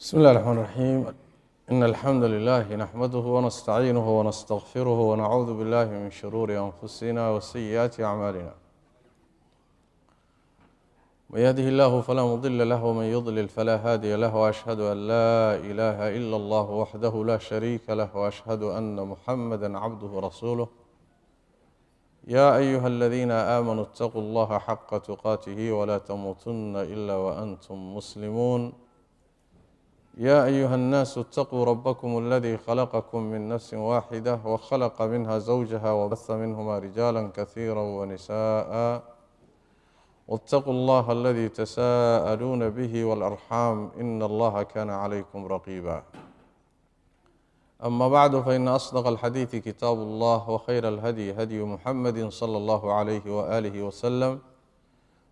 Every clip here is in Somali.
بسم الله الرحمن الرحيم إن الحمد لله نحمده ونستعينه ونستغفره ونعوذ بالله من شرور أنفسنا وسيئات أعمالنا من يهده الله فلا مضل له ومن يضلل فلا هادي له وأشهد أن لا إله إلا الله وحده لا شريك له وأشهد أن محمدا عبده ورسوله يا أيها الذين آمنوا اتقوا الله حق تقاته ولا تموتن إلا وأنتم مسلمون يا أيها الناس اتقوا ربكم الذي خلقكم من نفس واحدة وخلق منها زوجها وبث منهما رجالا كثيرا ونساء واتقوا الله الذي تساءلون به والأرحام إن الله كان عليكم رقيبا أما بعد فإن أصدق الحديث كتاب الله وخير الهدي هدي محمد صلى الله عليه وآله وسلم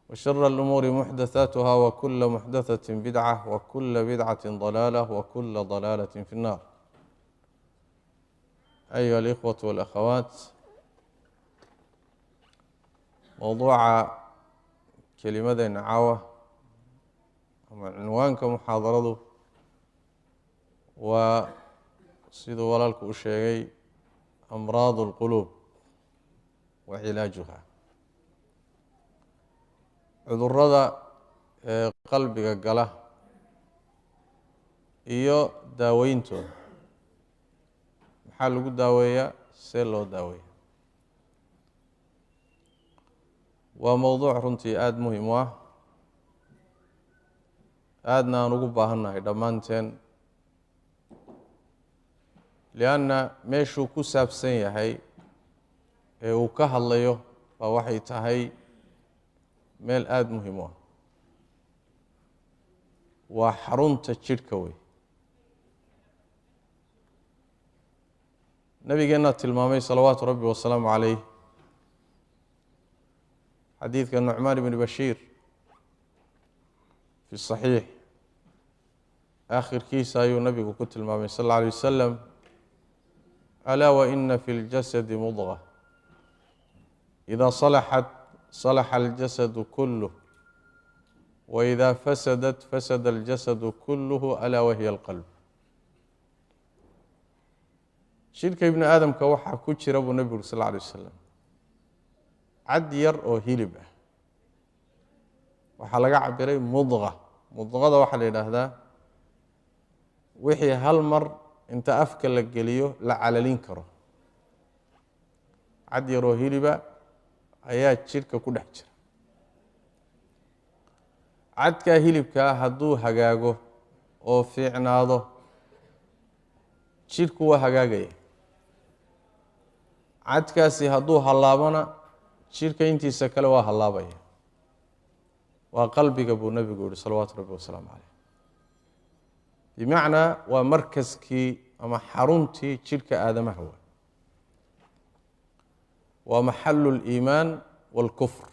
وشر الأمور محدثاتها وكل محدثة بدعة وكل بدعة ضلالة وكل ضلالة في النار أيها الإخوة والأخوات موضوع كلمة نعوة عنوان كمحاضرة وصيد ولالك الشيء أمراض القلوب وعلاجها cudurrada qalbiga gala iyo daaweyntooda maxaa lagu daaweeyaa see loo daaweeya waa mowduuc runtii aada muhiim u ah aadna aan ugu baahannahay dhammaanteen lianna meeshuu ku saabsan yahay ee uu ka hadlayo baa waxay tahay meel aada muhiim u ah waa xarunta jidhka wey nabigeennaa tilmaamay salawaatu rabbi wasalaamu calayh xadiidka nucmaan ibni bashiir fi saxiix aakhirkiisa ayuu nabigu ku tilmaamay sal alla alay wasalam alaa waina fi ljasadi mudqa idaa salaxat صلح الجسد كله وإذا فسدت فسد الجسد كله ألا وهي القلب شirka ibni aadamka waxaa ku jira buu nebigu sal lla alay wasalam cad yar oo hilib ah waxaa laga cabiray mudqa mudqada waxaa la yidhaahdaa wixii hal mar inta afka la geliyo la calalin karo cad yar oo hiliba ayaa jidhka ku dhex jira cadkaa hilibkaa hadduu hagaago oo fiicnaado jidhku waa hagaagaya cadkaasi hadduu hallaabana jidhka intiisa kale waa hallaabaya waa qalbiga buu nebigu yihi salawaatu rabbi wasalaamu caleyh bimacnaa waa markaskii ama xaruntii jidhka aadamaha waa waa maxalu اliimaan wاlkufr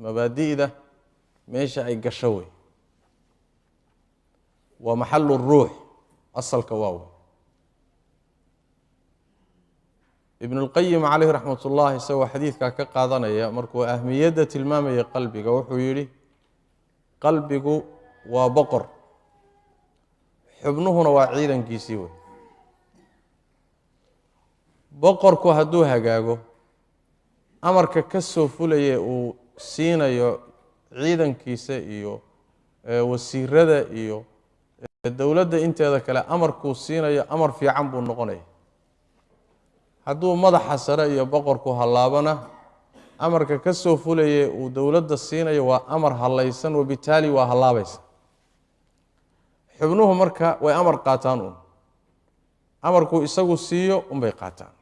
mabaadi'da meesha ay gasho wey waa maxalu الruux asalka waa wey ibn اlqayim calayh raxmat ullah isagoo xadiidkaa ka qaadanaya markuu ahmiyadda tilmaamaya qalbiga wuxuu yihi qalbigu waa boqor xubnuhuna waa ciidankiisii wey boqorku hadduu hagaago amarka ka soo fulaya uu siinayo ciidankiisa iyo wasiirada iyo dowladda inteeda kale amarkuu siinayo amar fiican buu noqonaya hadduu madaxa sare iyo boqorku hallaabana amarka ka soo fulaya uu dowladda siinayo waa amar hallaysan wabitaali waa hallaabaysa xubnuhu marka way amar qaataan un amarkuu isagu siiyo unbay qaataan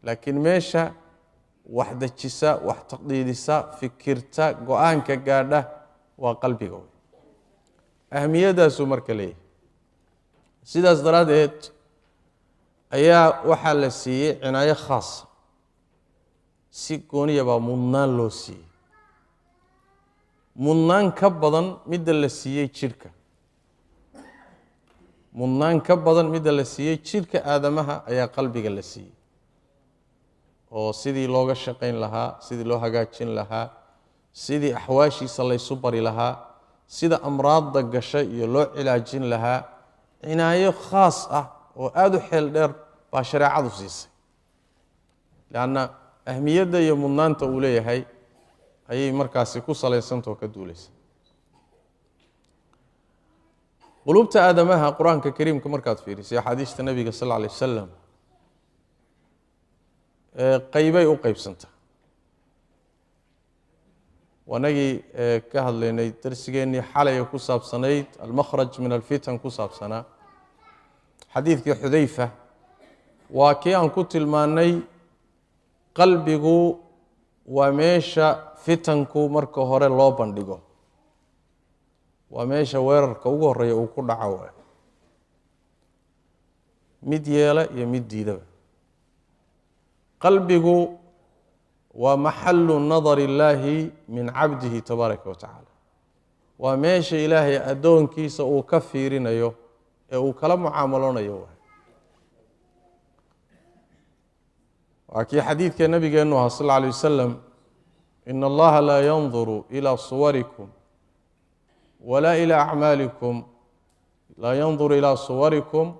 laakiin meesha wax dejisa wax taqdiidisa fikirta go-aanka gaadha waa qalbiga wey ahmiyadaasuu marka leeyahay sidaas daraaddeed ayaa waxaa la siiyey cinaayo khaasa si gooniya baa mudnaan loo siiyey mudnaan ka badan midda la siiyey jidhka mudnaan ka badan midda la siiyey jidhka aadamaha ayaa qalbiga la siiyey oo sidii looga shaqayn lahaa sidii loo hagaajin lahaa sidii axwaashiisa laysu bari lahaa sida amraadda gashay iyo loo cilaajin lahaa cinaayo khaas ah oo aad u xeel dheer baa shareecadu siisay laana ahmiyadda iyo mudnaanta uu leeyahay ayay markaasi ku salaysantoo ka duulaysa qulubta aadamaha qur-aanka kariimka markaad fiirisay axaadiista nabiga sal alay wasalam qaybay u qaybsantaa wanagii ka hadlaynay darsigeennii xalaya ku saabsanayd almakhraj min alfitan ku saabsanaa xadiidkii xudayfa waa kii aan ku tilmaannay qalbigu waa meesha fitanku marka hore loo bandhigo waa meesha weerarka ugu horeeya uu ku dhaco mid yeela iyo mid diidaba qalbigu waa maxalu nadari illaahi min cabdihi tabaaraka wa tacaala waa meesha ilaahay addoonkiisa uu ka fiirinayo ee uu kala mucaamaloonayo waa kii xadiidka nabigeennu aha sal alla alay wasalam ina allaha laa yanduru ilaa suwarikum walaa ilaa acmaalikum laa yanduru ilaa suwarikum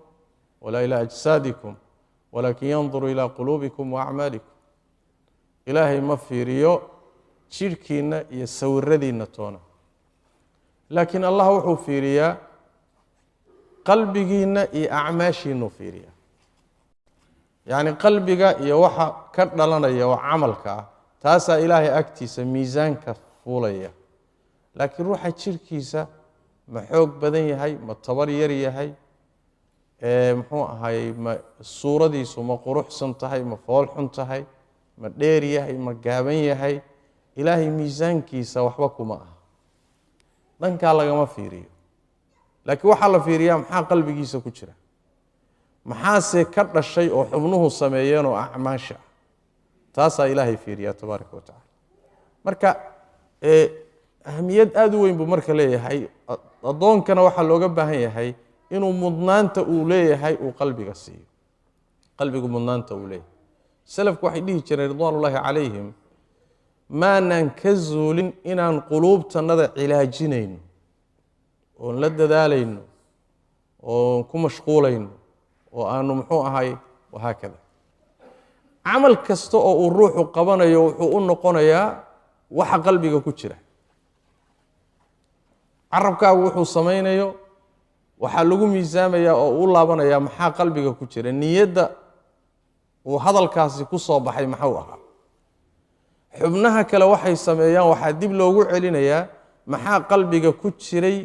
walaa ilaa ajsaadikum walakin yanduru ilaa quluubikum wa acmaalikum ilaahay ma fiiriyo jidhkiinna iyo sawiradiinna toona laakiin allah wuxuu fiiriyaa qalbigiinna iyo acmaashiinuu fiiriyaa yacni qalbiga iyo waxa ka dhalanaya oo camalka ah taasaa ilaahay agtiisa miisaanka fuulaya laakiin ruuxa jidhkiisa ma xoog badan yahay ma tabar yar yahay muxuu ahaayey ma suuradiisu ma quruxsan tahay ma foolxun tahay ma dheer yahay ma gaaban yahay ilaahay miisaankiisa waxba kuma aha dhankaa lagama fiiriyo laakiin waxaa la fiiriyaa maxaa qalbigiisa ku jira maxaase ka dhashay oo xubnuhu sameeyeen oo acmaasha ah taasaa ilaahay fiiriyaa tabaaraka wa tacala marka ahmiyad aada u weyn buu marka leeyahay addoonkana waxaa looga baahan yahay inuu mudnaanta uu leeyahay uu qalbiga siiyo qalbigu mudnaanta uu leeyahay salafku waxay dhihi jireen ridwaan ullaahi calayhim maanaan ka zuulin inaan quluubtannada cilaajinayno oon la dadaalayno oon ku mashquulayno oo aanu muxuu ahay wahaakada camal kasta oo uu ruuxu qabanayo wuxuu u noqonayaa waxa qalbiga ku jira carabkaagu wuxuu samaynayo waxaa lagu miisaamayaa oo u laabanayaa maxaa qalbiga ku jira niyadda uu hadalkaasi ku soo baxay maxuu ahaa xubnaha kale waxay sameeyaan waxaa dib loogu celinayaa maxaa qalbiga ku jiray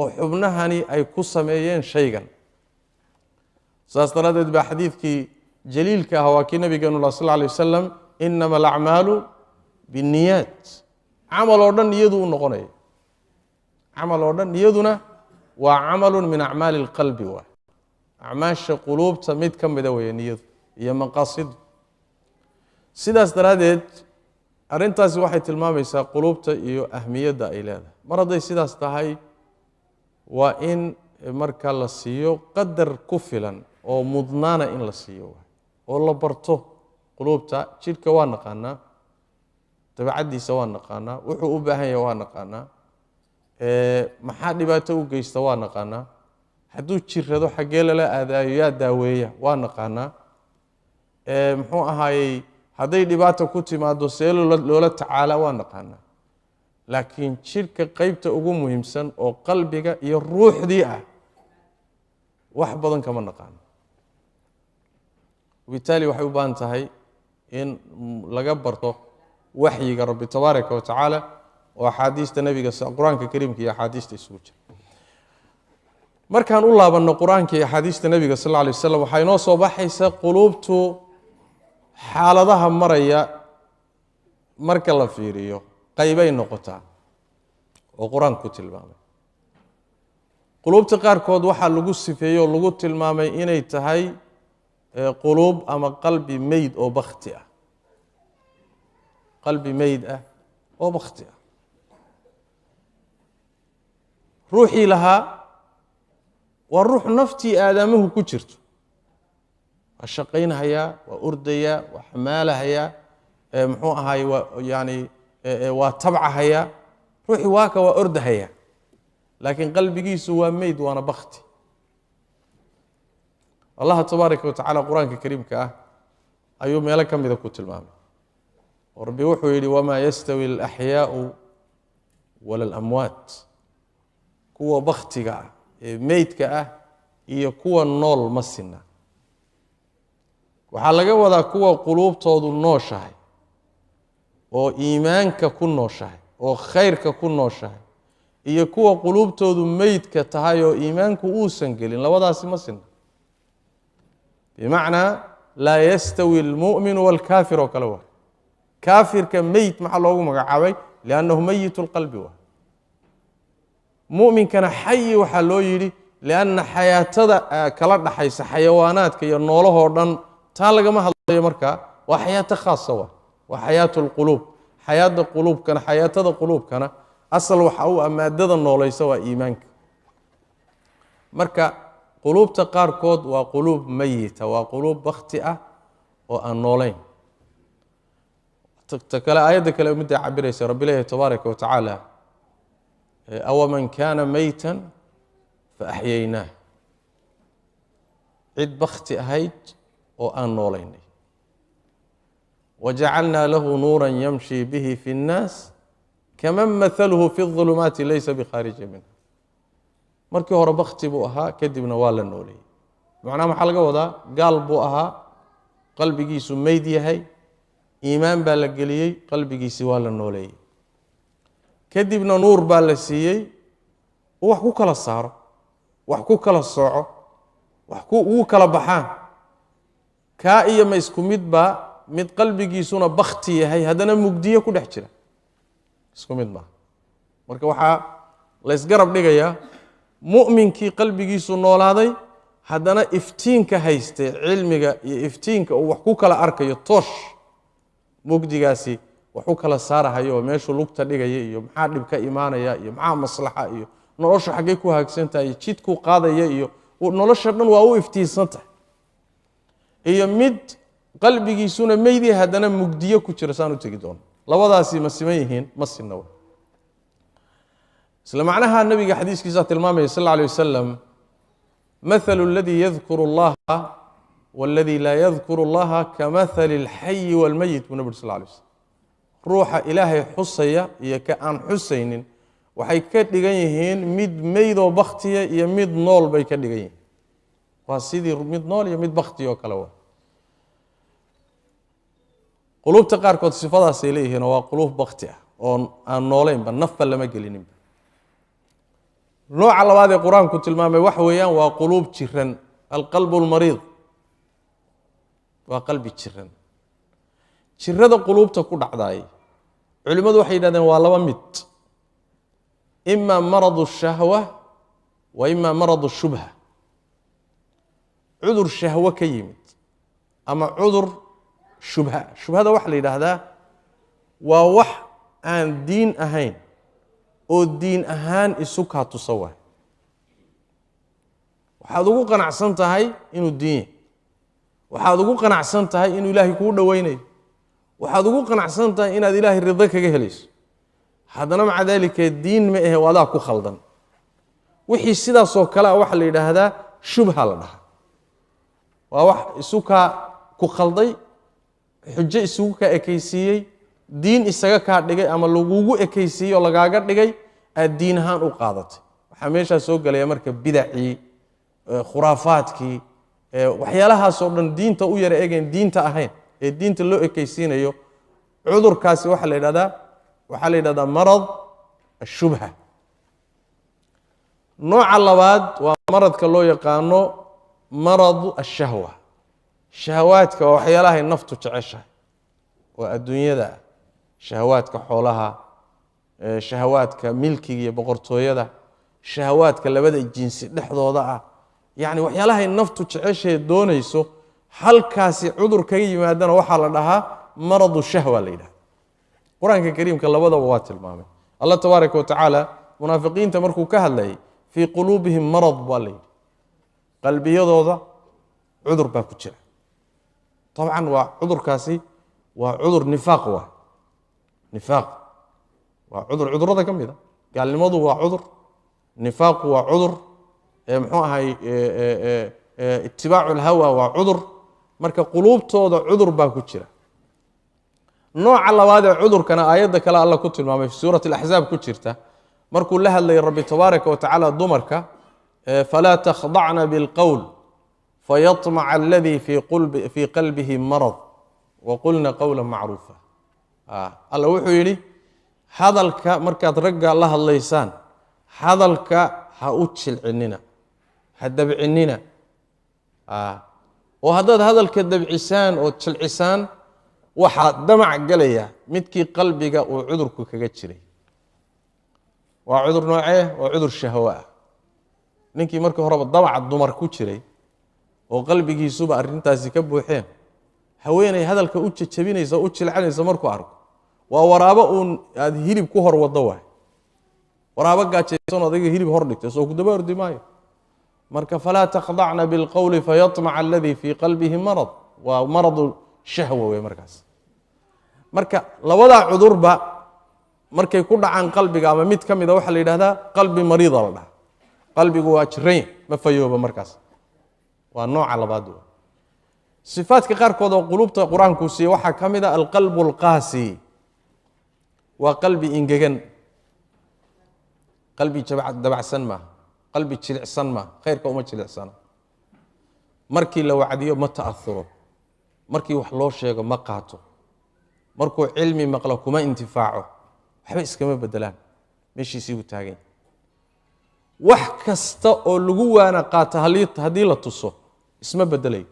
oo xubnahani ay ku sameeyeen shaygan saas daraaddeed baa xadiidkii jaliilka ah waa kii nabigeenu sal lla alay wasalam inama alacmaalu binniyaat camal oo dhan niyadu u noqonaya camal oo dhan niyaduna waa camalu min acmaali اlqalbi waay acmaasha quluubta mid ka mida weeye niyadu iyo maqaasidu sidaas daraaddeed arrintaasi waxay tilmaamaysaa quluubta iyo ahmiyadda ay leedahay mar hadday sidaas tahay waa in marka la siiyo qadar ku filan oo mudnaana in la siiyo waay oo la barto quluubta jidhka waa naqaanaa dabacaddiisa waa naqaanaa wuxuu u baahan yahay waa naqaanaa maxaa dhibaato u geysta waa naqaanaa hadduu jirrado xaggee lala aadaayo yaa daaweeya waa naqaanaa muxuu ahaayey hadday dhibaato ku timaado see loola tacaala waa naqaanaa laakiin jidhka qeybta ugu muhiimsan oo qalbiga iyo ruuxdii ah wax badan kama naqaano wabitaali waxay u baahan tahay in laga barto waxyiga rabbi tabaaraka wa tacaala oo axaadiista nebiga qur-aanka kariimka iyo axaadiista isugu jira markaan u laabanno qur-aanka iyo axaadiista nebiga sal alla alay wasalam waxaa inoo soo baxaysa quluubtu xaaladaha maraya marka la fiiriyo qaybay noqotaa oo qur-aanku ku tilmaamay quluubta qaarkood waxaa lagu sifeeyey oo lagu tilmaamay inay tahay quluub ama qalbi meyd oo bakti ah qalbi meyd ah oo bakti ah ruuxii lahaa waa ruux naftii aadamuhu ku jirto waa shaqaynhayaa waa ordayaa waa xamaalahayaa muxuu ahaay waa yani waa tabcahayaa ruuxii waaka waa ordahayaa laakiin qalbigiisu waa meyd waana bakti Allah tabaaraka wa ta'ala quraanka kariimka ah ayuu meelo kamida ku tilmaamay rabbi wuxuu yiri wama yastawi al-ahyaa'u wala al-amwat kuwa baktiga ee meydka ah iyo kuwa nool ma sinna waxa laga wadaa kuwa quluubtoodu nooshahay oo iimaanka ku nooshahay oo khayrka ku nooshahay iyo kuwa quluubtoodu meydka tahay oo iimaanku uusan gelin labadaasi ma sinna bimaana la yastawi al-mu'min wal-kafir wa kala kafirka meyd ma loogu magacaabay li'annahu mayyitul qalbi wa mu'minkana hayy waxa loo yiri li'anna hayatada kala dhaxaysa xayawaanaadka iyo noolaha dhan taa laga ma hadlayo marka waa hay'ata khaasa wa hayatul qulub hay'ada qulubkana hayatada qulubkana asal waxa uu amaadada noolaysa waa iimaanka marka qulubta qaarkood waa qulub mayita waa qulub bakhti ah oo aan noolayn takala ayada kale mid cabiraysa rabbi ilaahi tabaaraka wa ta'ala aw man kana maytan fa ahyaynah cid bakhti ahayd oo aan noolaynay waja'alna lahu nuran yamshi bihi fi an-nas kaman mathaluhu fi adh-dhulumati laysa bi kharij minha markii hore bakhti buu ahaa kadibna waa la nooleeyay macnaha waxa laga wadaa gaal buu ahaa qalbigiisu meyd yahay iimaan baa la geliyay qalbigiisi waa la nooleeyay kadibna nuur baa la siiyay wax ku kala saaro wax ku kala sooco wax ku kala baxaan ka iyo ma isku midba mid qalbigiisuna bakhti yahay hadana mugdiyo ku dhex jira isku mid ma marka waxa la isgarab dhigayaa mu'minkii qalbigiisu noolaaday hadana iftiinka haystay cilmiga iyo iftiinka uu wax ku kala arkayo toosh mugdigaasi wax ku kala saarahayo meeshu lugta dhigaya iyo maxaa dhib ka iimaanaya iyo maxaa maslaxa iyo nolosha xagee ku haagsantahay jidku qaadaya iyo nolosha dhan waa u iftiinsantahay iyo mid qalbigiisuna meeydi hadana mugdiyo ku jira saan u tagi doon labadaasi ma siman yihiin ma sinna isla macnaha nabiga xadiiskiisa tilmaamay sallallahu alayhi wasallam mathalu alladhi yadhkuru allaha والذي لا يذكر الله كمثل الحي والميت ونبي صلى الله عليه وسلم روح إلهي حصية يكأن حسين waxay ka dhigan yihiin mid meyd oo bakhtiya iyo mid nool bay ka dhigan yihiin waa sidii mid nool iyo mid bakhti oo kala waa qulubta qaarkood sifadaas ay leeyihiin waa qulub bakhti ah oo aan nooleyn ba nafba lama gelinin nooca labaad ee quraanku tilmaamay wax weeyaan waa qulub jiran alqalbu almarid waa qalbi jiran jirada qulubta ku dhacday culimadu waxay yiraahdeen waa laba mid imma maradu shahwa wa imma maradu shubha cudur shahwa ka yimid ama cudur shubha shubhada wax la yiraahdaa waa wax aan diin ahayn oo diin ahaan isu ka tusawa waxaad ugu qanacsan tahay inuu diin waxaad ugu qanacsan tahay inuu ilaahay ku dhaweynayo waxaad ugu qanacsan tahay inaad ilaahay ridda kaga helayso hadana ma dalika diin ma ah wada ku khaldan wixii sidaas oo kala wax la yiraahdaa shubha la dhaha waa wax isuka ku khalday xujo isugu ka ekaysiiyay diin isaga ka dhigay ama lagugu ekaysiiyo lagaaga dhigay aad diin ahaan u qaadatay waxa meesha soo galaya marka bidacii khuraafaadkii waxyaalahaas oo dhan diinta u yara eegeen diinta ahayn ee diinta loo ekaysiinayo cudurkaasi waxa la yiraahdaa marad ashubha nooca labaad waa maradka loo yaqaano marad ashahwa shahawaadka waa waxyaalaha naftu jeceshahay waa adduunyada shahawaadka xoolaha shahawaadka milkiga iyo boqortooyada shahawaadka labada jinsi dhexdooda ah يعني waxyaalaha naftu jeceshay doonayso halkaasi cudur kaga yimaadana waxa la dhahaa maradu shahwa leeyahay quraanka kariimka labadaba waa tilmaamay Allah tabaaraka wa taala munaafiqiinta markuu ka hadlay fi qulubihim marad walay qalbiyadooda cudur baa ku jira طبعا waa cudurkaasi waa cudur nifaaq waa cudur cudurada kamida gaalnimadu waa cudur nifaaqu waa cudur muxuu ahay itibaacu lhawa waa cudur marka quluubtooda cudur baa ku jira nooca labaad ee cudurkana aayadda kale alla ku tilmaamay fi suurati alaxzaab ku jirta markuu la hadlayay rabbi tabaaraka wa tacaala dumarka falaa takhdacna bilqowl fayطmaca aladii fii qalbihi marad waqulna qowla macruufa alla wuxuu yidhi hadalka markaad ragga la hadlaysaan hadalka ha u jilcinina ha dabcinina oo haddaad hadalka dabcisaan oo jilcisaan waxaa damac galaya midkii qalbiga uu cudurku kaga jiray waa cudur noocee waa cudur shahwo ah ninkii markii horeba damaca dumar ku jiray oo qalbigiisuba arrintaasi ka buuxeen haweenay hadalka u jajabinaysa u jilcanaysa markuu arko waa waraabo uun aad hilib ku hor wado waay waraabo gaajaysan adiga hilib hor dhigtay soo ku daba ordi maayo marka falaa takhdacna bilqowli fayطmaca aladii fii qalbihi marad waa maradu shahwa wey markaas marka labadaa cudurba markay ku dhacaan qalbiga ama mid ka mida waxaa la yidhahdaa qalbi mariida la dhaha qalbigu waa jiranya ma fayooba markaas waa nooca labaad wey sifaadka qaarkood oo quluubta qur-aankuu siiye waxaa ka mid a alqalbu alqaasi waa qalbi ingegan qalbi dabacsan maaha qalbi jilicsan maaha khayrka uma jilicsana markii la wacdiyo ma ta'ahuro markii wax loo sheego ma qaato markuu cilmi maqlo kuma intifaaco waxba iskama bedelaan meeshiisii buu taagan wax kasta oo lagu waana qaato haddii la tuso isma bedelayo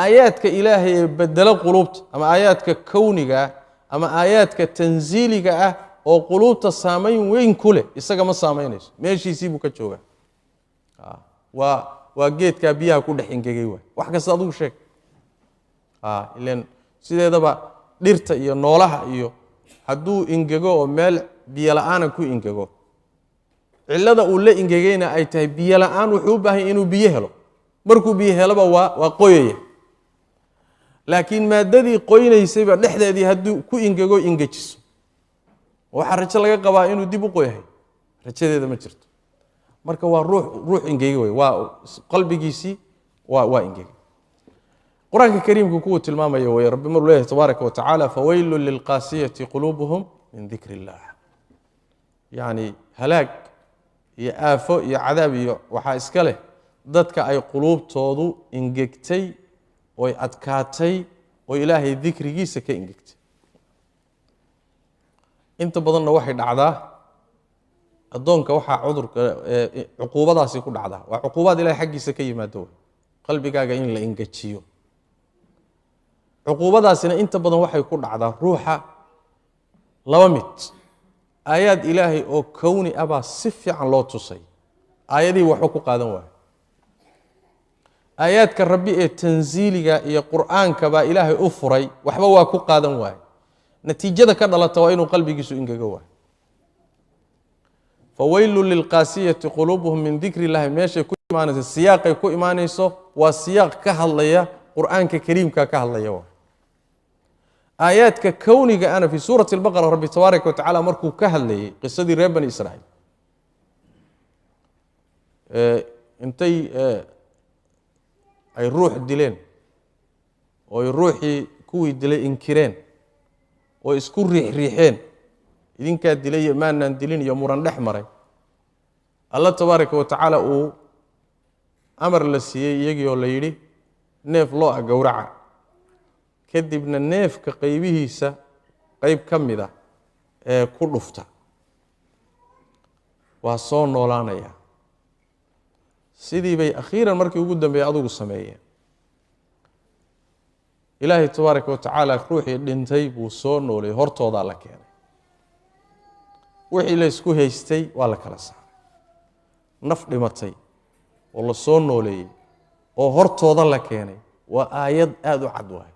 aayaadka ilaahay ee bedelo quluubta ama aayaadka kowniga ama aayaadka tanziiliga ah oo quluubta saamayn weyn ku leh isaga ma saamaynayso meeshiisii buu ka joogaa waa geedkaa biyaha ku dhex ingegay waay wax kasta adugu sheeg ilan sideedaba dhirta iyo noolaha iyo hadduu ingego oo meel biyo la-aana ku ingego cillada uu la ingegayna ay tahay biyo la-aan wuxuu u baahanya inuu biyo helo markuu biyo heloba waa qoyaya laakiin maadadii qoynaysayba dhexdeedii hadduu ku ingego ingejiso waxaa rajo laga qabaa inuu dib u qoyahay rajadeeda ma jirto marka waa ruux ingegi wey waa qalbigiisii waa ingegi qur-aanka kariimku kuwuu tilmaamaya wey rabbi maruu leeyahay tabaaraka wa tacaala fawaylun lilqaasiyati quluubuhum min dikri illah yacni halaag iyo aafo iyo cadaab iyo waxaa iska leh dadka ay quluubtoodu ingegtay oy adkaatay oo ilaahay dikrigiisa ka ingegtay inta badanna waxay dhacdaa addoonka waxaa cudurka cuquubadaasi ku dhacdaa waa cuquubaad ilahay xaggiisa ka yimaado wey qalbigaaga in la ingejiyo cuquubadaasina inta badan waxay ku dhacdaa ruuxa laba mid aayaad ilaahay oo kowni ah baa si fiican loo tusay aayadihii waxba ku qaadan waayo aayaadka rabbi ee tanziiliga iyo qur'aanka baa ilaahay u furay waxba waa ku qaadan waayo natiijada ka dhalata waa inuu qalbigiisu ingego waayo fawaylun lilqaasiyati quluubuhum min dikri illahi meeshay ku imaanayso siyaaqay ku imaanayso waa siyaaq ka hadlaya qur'aanka kariimka ka hadlaya waa aayaadka kowniga ana fi suurati albaqara rabbi tabaaraka wa tacaala markuu ka hadlayay qisadii reer bani israa'iil intay ay ruux dileen oo ay ruuxii kuwii dilay inkireen oo isku riixriixeen idinkaa dilay iyo maanaan dilin iyo muran dhex maray alla tabaaraka wa tacaala uu amar la siiyey iyagii oo la yidhi neef loo ah gowraca kadibna neefka qaybihiisa qayb ka mid ah ee ku dhufta waa soo noolaanaya sidii bay akhiiran markii ugu dambeeyey adugu sameeyeen ilaahay tabaaraka wa tacaala ruuxii dhintay buu soo nooleeyey hortoodaa la keenay wixii la isku haystay waa la kala saaray naf dhimatay oo la soo nooleeyey oo hortooda la keenay waa aayad aada u cad waay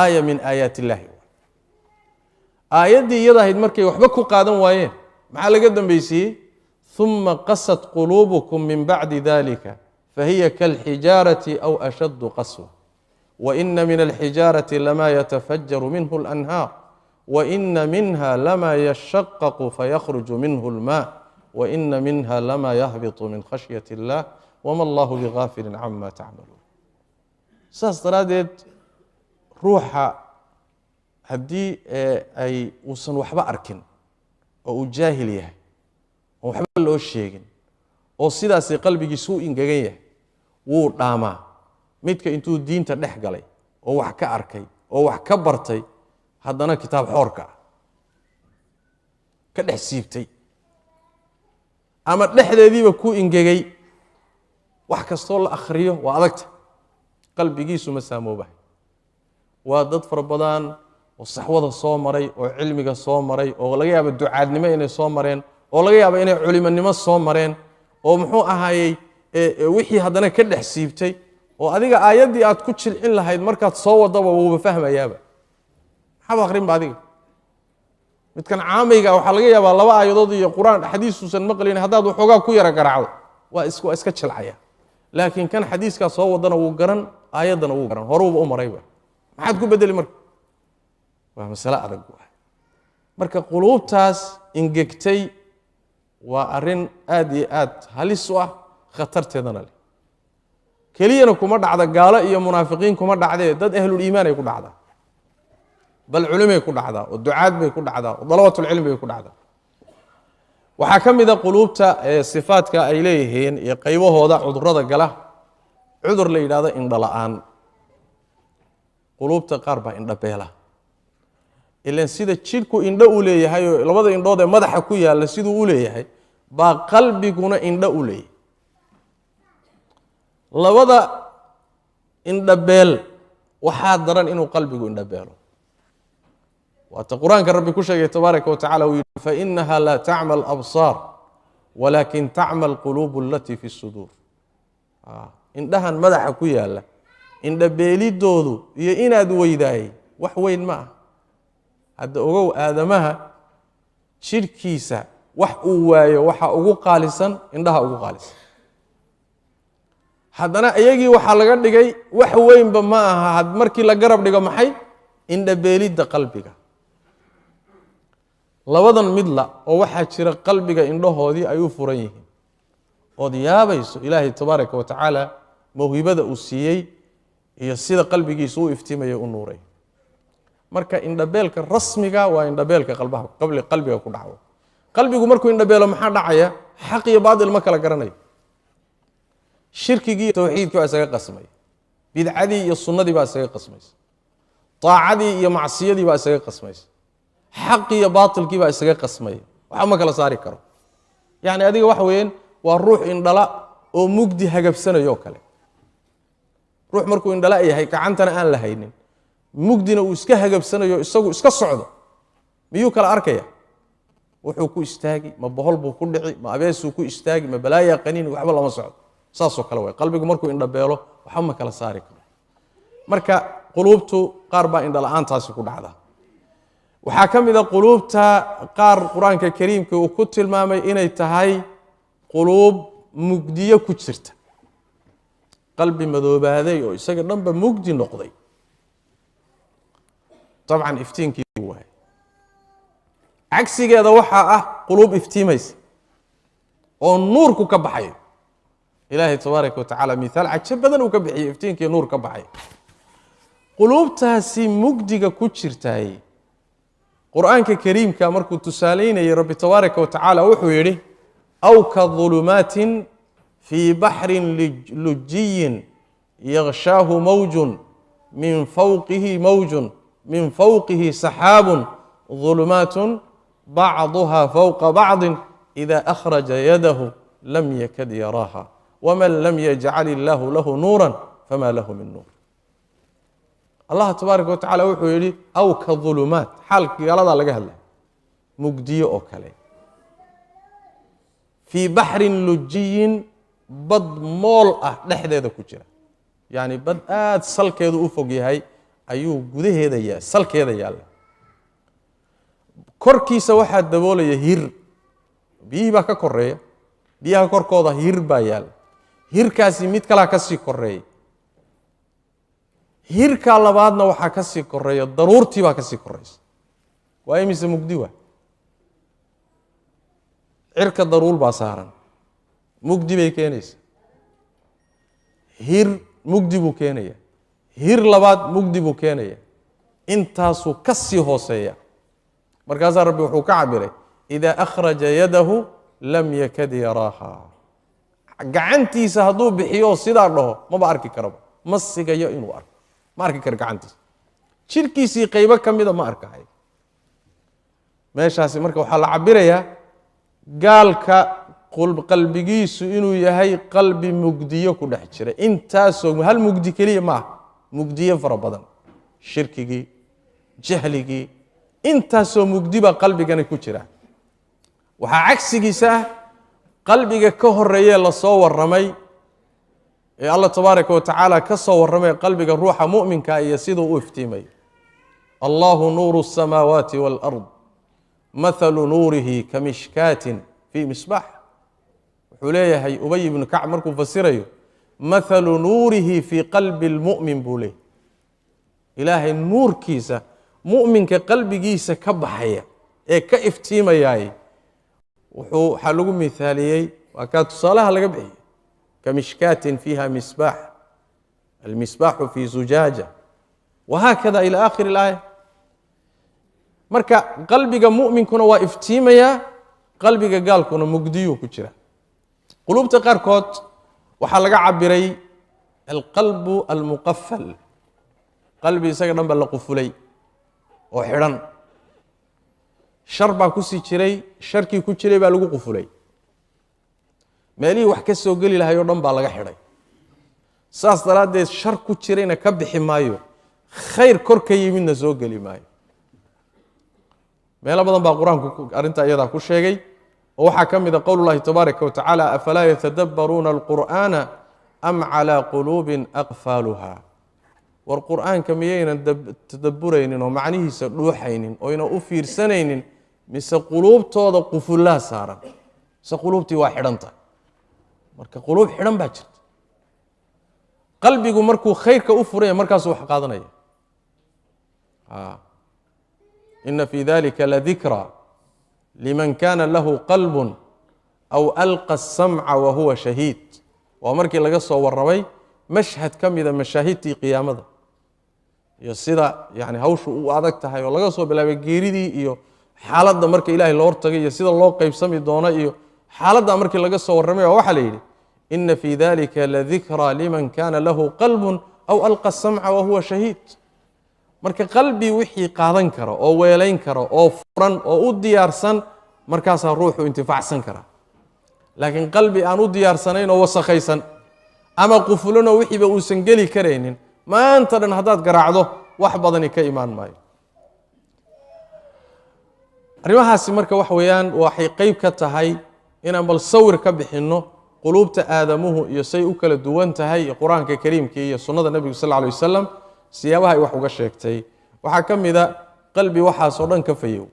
aaya min aayaat illaahi aayaddii iyada ahayd markay waxba ku qaadan waayeen maxaa laga dambaysiiyey uma qasat quluubukum min bacdi dalika fahiya kalxijaarati aw ashaddu qaswa waina min alxijaarati lama yatafajaru minhu اlanhaar waina minha lama yashaqaqu fayakhruju minhu اlmaa وإن منها لما يهبط من خشية الله وما الله بغافل عما تعملون saas daraaddeed ruuxa haddii ay uusan waxba arkin oo uu jaahil yahay oo waxba loo sheegin oo sidaasay qalbigiisu u ingegan yahay wuu dhaamaa midka intuu diinta dhex galay oo wax ka arkay oo wax ka bartay haddana kitaab xoorka ka dhex siibtay ama dhexdeediiba ku ingegay wax kastoo la akhriyo waa adagta qalbigiisu ma saamoobahay waa dad fara badan oo saxwada soo maray oo cilmiga soo maray oo laga yaabo ducaadnimo inay soo mareen oo laga yaabo inay culimanimo soo mareen oo muxuu ahaayey wixii haddana ka dhex siibtay oo adiga aayaddii aad ku jilcin lahayd markaad soo wadaba wuuba fahmayaaba maxaad akhrinba adiga midkan caamayga waxaa laga yaabaa 2 aayadood iyo quraan xadiisuusan maqlin haddaad waxoogaa ku yara garaacdo waa iska jilcaya laakiin kan xadiiskaa soo wadana wuu garan aayaddana wuu garan horuuba u marayba maxaad ku bedeli marka waa masale adag marka quluubtaas ingegtay waa arrin aad iyo aad halis u ah khatarteedana leh keliyana kuma dhacda gaalo iyo munaafiqiin kuma dhacdee dad ahlul iimaan ay ku dhacdaa bal culimay ku dhacdaa oo ducaad bay ku dhacdaa oo dalabatul cilmi bay ku dhacdaa waxaa ka mid a quluubta sifaadka ay leeyihiin iyo qaybahooda cudurrada gala cudur la yidhaahdo indho la'aan quluubta qaar baa indho beela ilaan sida jidhku indho u leeyahay oo labada indhood ee madaxa ku yaalla siduu u leeyahay baa qalbiguna indho u leeyahay labada indho beel waxaa daran inuu qalbigu indho beelo waata quraanka rabbi ku sheegay tabaaraka wa tacaala uu yidhi fainaha laa tacma alabsaar walaakin tacma alquluubu allatii fi suduur indhahan madaxa ku yaalla indho beelidoodu iyo inaad weydaayey wax weyn ma ah hadda ogow aadamaha jidhkiisa wax uu waayo waxa ugu qaalisan indhaha ugu qaalisan haddana iyagii waxaa laga dhigay wax weynba ma aha markii la garab dhigo maxay indho beelidda qalbiga labadan midla oo waxaa jira qalbiga indhahoodii ay u furan yihiin ood yaabayso ilaahay tabaaraka wa tacaala mawhibada uu siiyey iyo sida qalbigiisu u iftiimaya u nuuray marka indhabeelka rasmiga waa indhabeelka qalbiga ku dhaco qalbigu markuu indhabeelo maxaa dhacaya xaq iyo baadil ma kala garanayo shirkigii tawxiidkii baa isaga qasmay bidcadii iyo sunnadii baa isaga qasmaysa taacadii iyo macsiyadii baa isaga qasmaysa xaqii iyo baatilkii baa isaga qasmaya waxa ma kala saari karo yani adiga waxa weeyaan waa ruux indhala oo mugdi hagabsanayo kale ruux markuu indhala yahay gacantana aan la haynin mugdina uu iska hagabsanayo isagu iska socdo miyuu kala arkaya wuxuu ku istaagi ma bohol buu ku dhici ma abeesuu ku istaagi ma balaaya qaniin waxba lama socdo saasoo kale way qalbigu markuu indhabeelo waxa ma kala saari karo marka quluubtu qaar baa indhala-aantaasi ku dhacda waxaa ka mid a quluubta qaar qur-aanka kariimka uu ku tilmaamay inay tahay quluub mugdiyo ku jirta qalbi madoobaaday oo isaga dhanba mugdi noqday dabcan iftiinkii waay cagsigeeda waxaa ah quluub iftiimaysa oo nuurku ka baxayo ilaahay tabaaraka wa tacaala miaal cajo badan uu ka bixiyey iftiinkii nuur ka baxay quluubtaasi mugdiga ku jirtaay qur-aanka kariimka markuu tusaalaynayay rabbi tabaaraka wa tacaala wuxuu yidhi aw ka dulumaatin fii baxrin lujiyin yaghshaahu mawjun min fawqihi saxaabun dulumaatun bacduha fawqa bacdin ida akhraja yadahu lam yakad yaraaha waman lam yajcal illaahu lahu nuuran fama lahu min nuur allah tabaaraka wa tacaala wuxuu yidhi aw ka dulumaat xaalkii gaaladaa laga hadlay mugdiyo oo kale fii baxrin lujiyin bad mool ah dhexdeeda ku jira yacni bad aada salkeedu u fog yahay ayuu gudaheeda salkeeda yaalla korkiisa waxaa daboolaya hir biyihii baa ka koreeya biyaha korkooda hir baa yaalla hirkaasi mid kalaa ka sii koreeya hirkaa labaadna waxaa ka sii koreeya daruurtii baa ka sii koreysa waa imise mugdi waa cirka daruul baa saaran mugdi bay keenaysa hir mugdi buu keenaya hir labaad mugdi buu keenaya intaasuu ka sii hooseeya markaasaa rabbi wuxuu ka cabiray idaa akhraja yadahu lam yakad yaraaha gacantiisa hadduu bixiyo sidaa dhaho maba arki karaba ma sigayo inuu arko ma arki karo gacantiisa jirkiisii qaybo ka mida ma arkahay meeshaasi marka waxaa la cabirayaa gaalka qalbigiisu inuu yahay qalbi mugdiyo ku dhex jira intaasoo hal mugdi keliya maaha mugdiyo fara badan shirkigii jahligii intaasoo mugdi baa qalbigani ku jira waxaa cagsigiisa ah qalbiga ka horeeye la soo warramay ee Allah tabaaraka wa tacaala ka soo warramay qalbiga ruuxa mu'minka iyo sidoo uu iftiimay Allahu nuuru samaawaati wal ard mathalu nuurihi kamishkaatin fi misbah wuxuu leeyahay Ubay ibn Ka'b markuu fasirayo mathalu nuurihi fi qalbi almu'min bule ilaahay nuurkiisa mu'minka qalbigiisa ka baxaya ee ka iftiimayay wuxuu waxa lagu mithaaliyay waa ka tusaalaha laga bixiyay kamishkaatin fiha misbah المصباح في زجاجة وهكذا إلى آخر الآية marka qalbiga mu'minkuna waa iftiimaya qalbiga gaalkuna mugdiyo ku jira qulubta qaarkood waxa laga cabiray alqalbu almuqaffal qalbi isaga dhanba la qufulay oo xiran shar baa ku sii jiray sharkii ku jiray baa lagu qufulay meelii wax ka soo gali lahayo dhan baa laga xiray saas daraadeed shar ku jirayna ka bixi maayo khayr korka yimidna soo gali maayo meelo badan baa quraanku arinta iyada ku sheegay oo waxa kamid ah qowlullaahi tabaaraka wa tacaala afala yatadabbaruuna alqur'aana am ala qulubin aqfaluha war qur'aanka miyaynan tadabburaynin oo macnihiisa dhuuxaynin oo ina u fiirsanaynin mise qulubtooda qufullaa saaran mise qulubtii waa xidhanta marka qulub xidhan baa jirta qalbigu markuu khayrka u furay markaas wax qaadanaya إن في ذلك لذكرى لمن كان له قلب أو ألقى السمع وهو شهيد ومركي لغا سو ورمي مشهد كميدا مشاهدتي قيامه يسدا يعني هوشو u adag tahay oo laga soo bilaabay geeridii iyo xaaladda markii Ilaahay loo hortagay iyo sida loo qaybsami doono iyo xaaladda markii laga soo warramay waxa la yiri إن في ذلك لذكرى لمن كان له قلب أو ألقى السمع وهو شهيد marka qalbi wixii qaadan karo oo weelayn karo oo furan oo u diyaarsan markaas ruuxu intifaacsan kara laakiin qalbi aan u diyaarsanayn oo wasakhaysan ama qufulano wixii ba uu san gali kareenin maanta dhan hadaad garaacdo wax badan ka iimaan maayo arimahaasi marka wax weeyaan waxay qayb ka tahay inaan bal sawir ka bixino qulubta aadamuhu iyo say u kala duwan tahay quraanka kariimka iyo sunnada nabiga sallallahu alayhi wasallam siyaabaha ay wax uga sheegtay waxa kamida qalbi waxa soo dhan ka fayow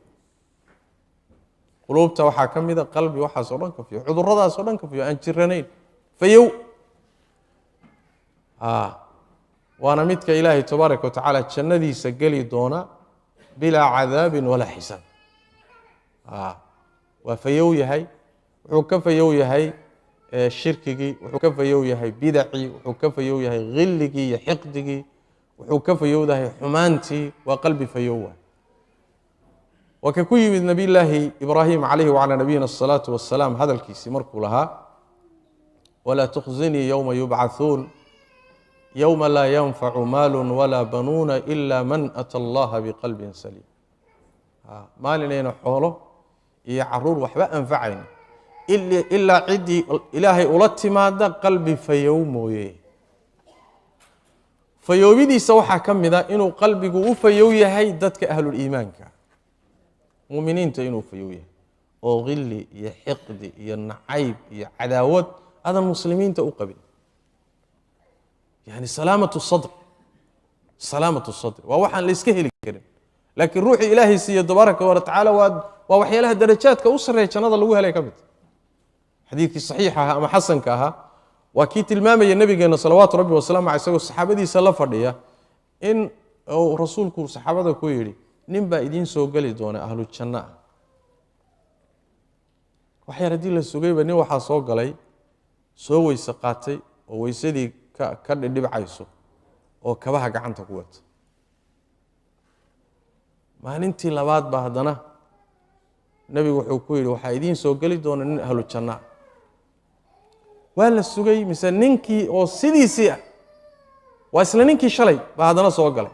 qulubta waxa kamida qalbi waxa soo dhan ka fayow cudurradaas soo dhan ka fayow aan jiranayn fayow waana midka ilaahay tabaaraka wa tacaala jannadiisa gali doona bila cadaabin wala hisaab wa fayow yahay wuxuu ka fayow yahay shirkigi wuxuu ka fayow yahay bidci wuxuu ka fayow yahay ghilligi iyo xiqdigi wuxuu ka fayowdahay xumaantii waa qalbi fayowa waka ku yimid nabi ilaahi ibraahim alayhi wa ala nabiyina salatu wassalam hadalkiisi markuu lahaa wala tukhzini yawma yub'athun yawma la yanfa'u malun wala banuna illa man ata Allah biqalbin salim maalinayna xoolo iyo caruur waxba anfacayn illa cidi ilaahay ula timaada qalbi fayow mooyee fayoobidiisa waxa kamida inuu qalbigu u fayow yahay dadka ahlul iimaanka muuminiinta inuu fayow yahay oo qilli iyo xiqdi iyo nacayb iyo cadaawad adan muslimiinta u qabin yani salaamatu sadr waa waxaan la iska heli karin laakiin ruuxi ilaahay siiyo tabaaraka wa tacaala waa waxyaalaha darajaadka u sareeya jannada lagu helay kamid xadiiskii saxiixa ah ama xasanka ah وكي تلمامي النبي صلوات ربي وسلامه عليه وسلم صحابتي سلا فديا ان رسولك صحابته كو يري نينبا idin soo gali doona ahlu janna waxyar haddii la sugayba nin waxaa soo galay soo weyse qaatay oo weysadii ka dhibcayso oo kabaha gacanta ku wata maalintii labaad baa haddana nebigu wuxuu ku yidhi waxaa idiin soo geli doona nin ahlu jannaa waa la sugay mise ninkii oo sidiisii ah waa isla ninkii shalay baa haddana soo galay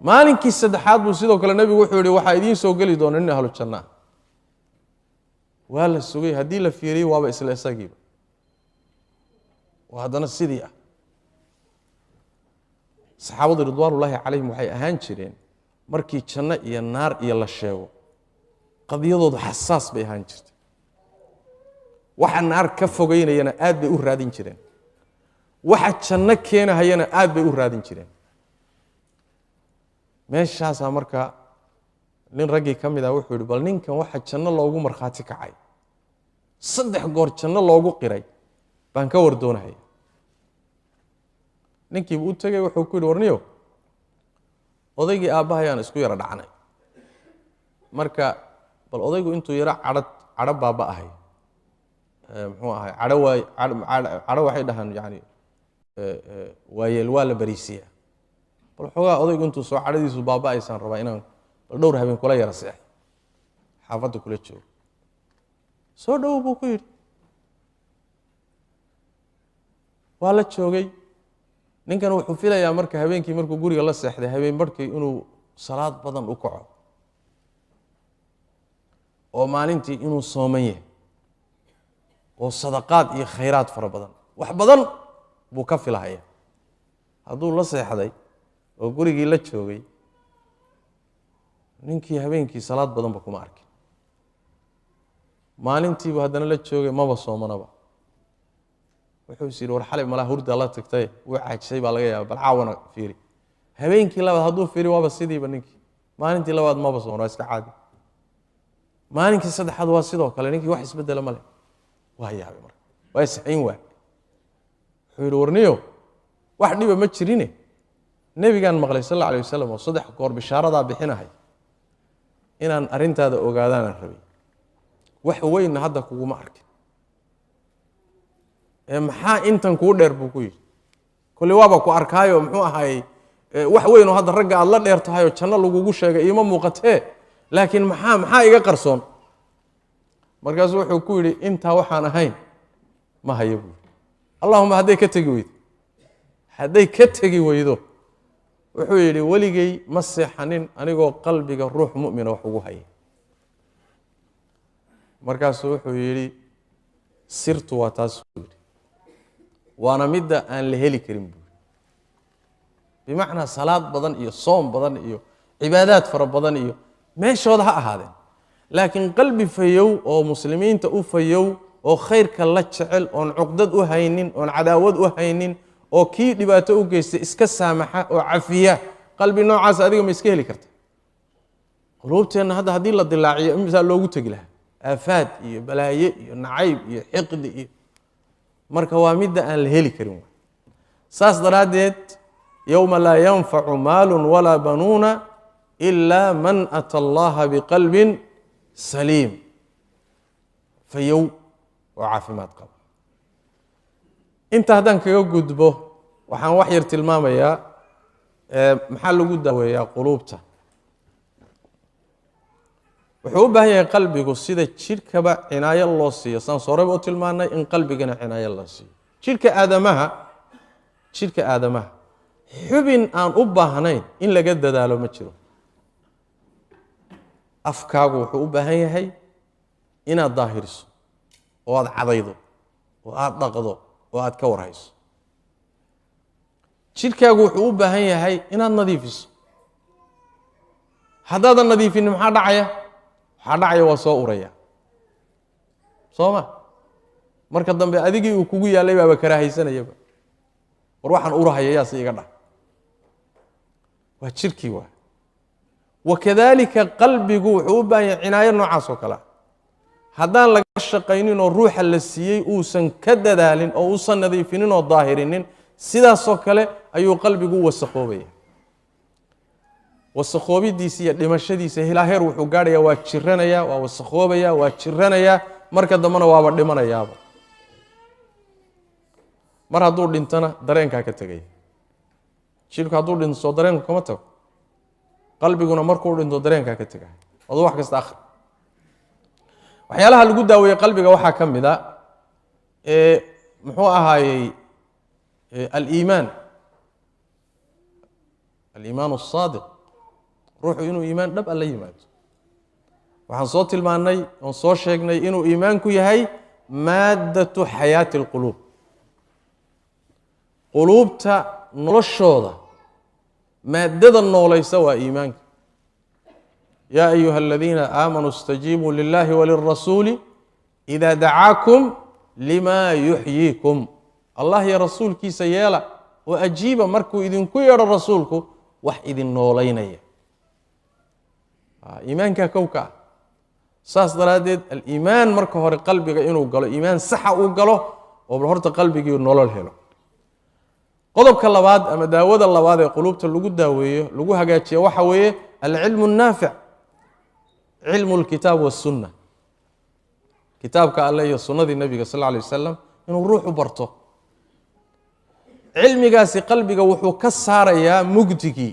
maalinkii saddexaad buu sidoo kale nebigu wuxuu yidhi waxaa idiin soo geli doona nin ahlu jannaa waa la sugay haddii la fiiriyey waaba isla isagiiba waa haddana sidii ah saxaabadu ridwaanullaahi calayhim waxay ahaan jireen markii janno iyo naar iyo la sheego qadiyadoodu xasaas bay ahaan jirtay waxa naar ka fogeynayana aad bay u raadin jireen waxa janno keenahayana aad bay u raadin jireen meeshaasaa marka nin raggii ka mid ah wuxuu yidhi bal ninkan waxa janno loogu markhaati kacay 3 goor janno loogu qiray baan ka wardoonahaya ninkii uu tagay wuxuu ku yidhi warniyo odaygii aabahayaan isku yara dhacnay marka bal odaygu intuu yara cadho baaba ahay muxuu ahay cadho waxay dhahaan yani waayeel waa la bariisiya bal xogaa odaygu intuu soo cadhadiisu baaba aysan rabaa inaan bal dhowr habeen kula yara seexay xaafadda kula joogo soo dhow buu ku yidhi waa la joogay ninkan wuxuu filayaa marka habeenkii markuu guriga la seexday habeen barkii inuu salaad badan u kaco oo maalintii inuu sooman yahay oo sadaqaad iyo khayraad fara badan wax badan buu ka filahaya hadduu la seexday oo gurigii la joogay ninkii habeenkii salaad badanba kuma arkin maalintiibu haddana la joogay maba soomanaba wuxuu is yidhi war xalay malaa hurda la tagtay wuu caajisay baa laga yaaba bal caawana fiiri habeenkii labaad hadduu fiiri waaba sidiiba ninkii maalintii labaad maba sooman waa iska caadi maalinkii saddexaad waa sidoo kale ninkii wax isbedela ma leh waa yaabay marka waa isxayn waay wuxuu yidhi warniyo wax dhiba ma jirine nebigaan maqlay sal alla alay wasalam oo 3 goor bishaaradaa bixinahay inaan arrintaada ogaadaanaan rabay wax weynna hadda kuguma arkin maxaa intan kuu dheer buu ku yidhi kulli waaba ku arkaayo muxuu ahaayey wax weynoo hadda ragga aad la dheer tahayoo janno lagugu sheegay iima muuqatee laakiin maxaa iga qarsoon markaasuu wuxuu ku yidhi intaa waxaan ahayn ma hayo buu yidhi allahuma hadday ka tegi weydo wuxuu yidhi weligay ma seexanin anigoo qalbiga ruux mu'mina wax ugu haya markaasuu wuxuu yidhi sirtu waa taas buu yidhi waana midda aan la heli karin buu bimacnaa salaad badan iyo soom badan iyo cibaadaad fara badan iyo meeshooda ha ahaadeen laakiin qalbi fayow oo muslimiinta u fayow oo khayrka la jecel oon cuqdad u haynin oon cadaawad u haynin oo kii dhibaato u geystay iska saamaxa oo cafiya qalbi noocaas adiga ma iska heli karta quluubteenna hadda haddii la dilaaciyo imisaa loogu tegi lahaa aafaad iyo balaaye iyo nacayb iyo xiqdi iyo marka waa midda aan la heli karin saas daraaddeed yowma laa yanfacu maalun walaa banuuna ilaa man ata allaha biqalbin saliim fayow oo caafimaad qaba inta haddaan kaga gudbo waxaan wax yar tilmaamayaa maxaa lagu daaweeyaa quluubta wuxuu u baahan yahay qalbigu sida jidhkaba cinaayo loo siiyo saan sooreba u tilmaanay in qalbigana cinaayo loo siiyo jidhka aadamaha xubin aan u baahnayn in laga dadaalo ma jiro afkaagu wuxuu u baahan yahay inaad daahiriso oo aad cadaydo oo aad dhaqdo oo aad ka warhayso jidhkaagu wuxuu u baahan yahay inaad nadiifiso haddaadan nadiifinin maxaa dhacaya waa soo uraya soo ma marka dambe adigii uu kugu yaalay baaba karaahaysanayaba war waxaan urahaya yaase iga dhah waa jidhkii waa wakadalika qalbigu wuxuu u baahan yahay cinaayo noocaas oo kale haddaan laga shaqaynin oo ruuxa la siiyey uusan ka dadaalin oo uusan nadiifinin oo daahirinin sidaasoo kale ayuu qalbigu u wasaqoobaya wasakoobidiisa iyo dhimashadiisa ilaa heer wuxuu gaadhayaa waa jiranayaa waa wasakoobayaa waa jiranayaa marka dambana waaba dhimanayaaba mar hadduu dhintana dareenkaa ka tegaya jilku hadduu dhinto dareenku kama tago qalbiguna markuu dhinto dareenkaa ka tegaya wada wax kasta akhri waxyaalaha lagu daaweeyey qalbiga waxaa ka mid a muxuu ahaayey aliimaan الصادق ruuxu inuu iimaan dhab la yimaado waxaan soo tilmaanay oon soo sheegnay inuu iimaanku yahay maaddatu xayaati اlquluub quluubta noloshooda maaddada noolaysa waa iimaanka yaa ayuha aladiina aamanuu اstajiibuu lilahi walirasuuli إida dacaakum lima yuxyiikum allah iyo rasuulkiisa yeela oo ajiiba markuu idinku yeedho rasuulku wax idin noolaynaya iimaanka kowka saas daraaddeed aliimaan marka hore qalbiga inuu galo iimaan saxa uu galo oo horta qalbigii nolol helo qodobka labaad ama daawada labaad ee quluubta lagu daaweeyo lagu hagaajiyo waxa weeye alcilmu الnaafic cilmu اlkitaab waالsunna kitaabka alle iyo sunnadii nebiga sal lla alay wasalam inuu ruuxu barto cilmigaasi qalbiga wuxuu ka saarayaa mugdigii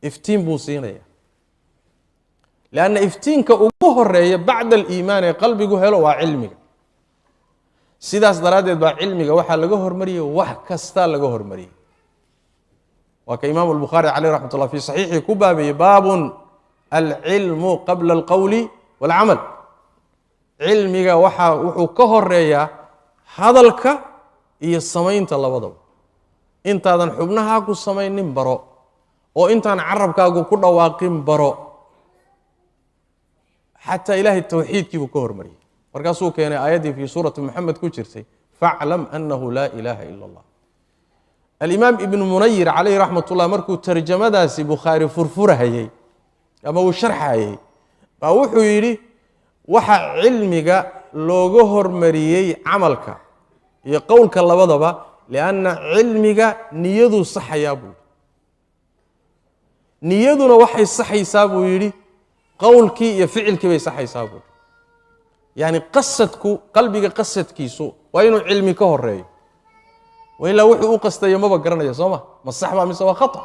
iftiin buu siinaya lanna iftiinka ugu horeeya bacda aliimaan ee qalbigu helo waa cilmiga sidaas daraaddeed baa cilmiga waxaa laga hormariyey wax kastaa laga hormariyey waa ka imaamu albukhaari caleyh raxmat ullah fi saxiixii ku baabayey baabun alcilmu qabla alqowli waalcamal cilmiga wuxuu ka horeeyaa hadalka iyo samaynta labadaba intaadan xubnahaa ku samaynin baro oo intaan carabkaagu ku dhawaaqin baro xataa ilaahay tawxiidkiibuu ka hormariyey markaasuu keenay aayaddii fii suurati moxamed ku jirtay faclam annahu laa ilaaha ila allah alimaam ibnu munayir calayhi raxmat ullah markuu tarjamadaasi bukhaari furfurahayey ama uu sharxayey baa wuxuu yidhi waxa cilmiga looga hormariyey camalka iyo qowlka labadaba lianna cilmiga niyaduu saxayaa buu yidhi niyaduna waxay saxaysaa buu yidhi qowlkii iyo ficilkii bay saxaysaa buu yacni qasadku qalbiga qasadkiisu waa inuu cilmi ka horeeyo wailaa wuxuu u qastayo maba garanaya soo ma sax baa mise waa khata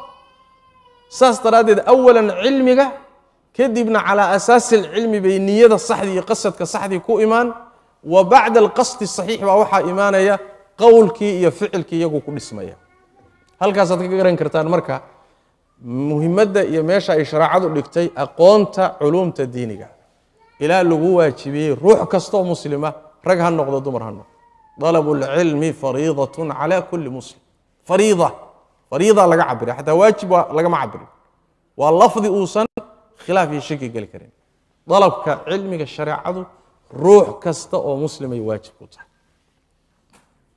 saas daraaddeed awalan cilmiga kadibna calaa asaasi alcilmi bay niyada saxdii iyo qasadka saxdii ku imaan wa bacda alqasdi saxiix baa waxaa imaanaya qowlkii iyo ficilkii iyagu ku dhismaya halkaasaad ka garan kartaan marka muhimadda iyo meesha ay shareecadu dhigtay aqoonta culuumta diiniga ilaa lagu waajibiyey ruux kastoo muslima rag ha noqdo dumar ha noqdo dalabu lcilmi fariidatun cala kulli muslim fariida laga cabira xataa waajib lagama cabirin waa lafdi uusan khilaaf iyo shaki geli karin dalabka cilmiga shareecadu ruux kasta oo muslimay waajib ku tahay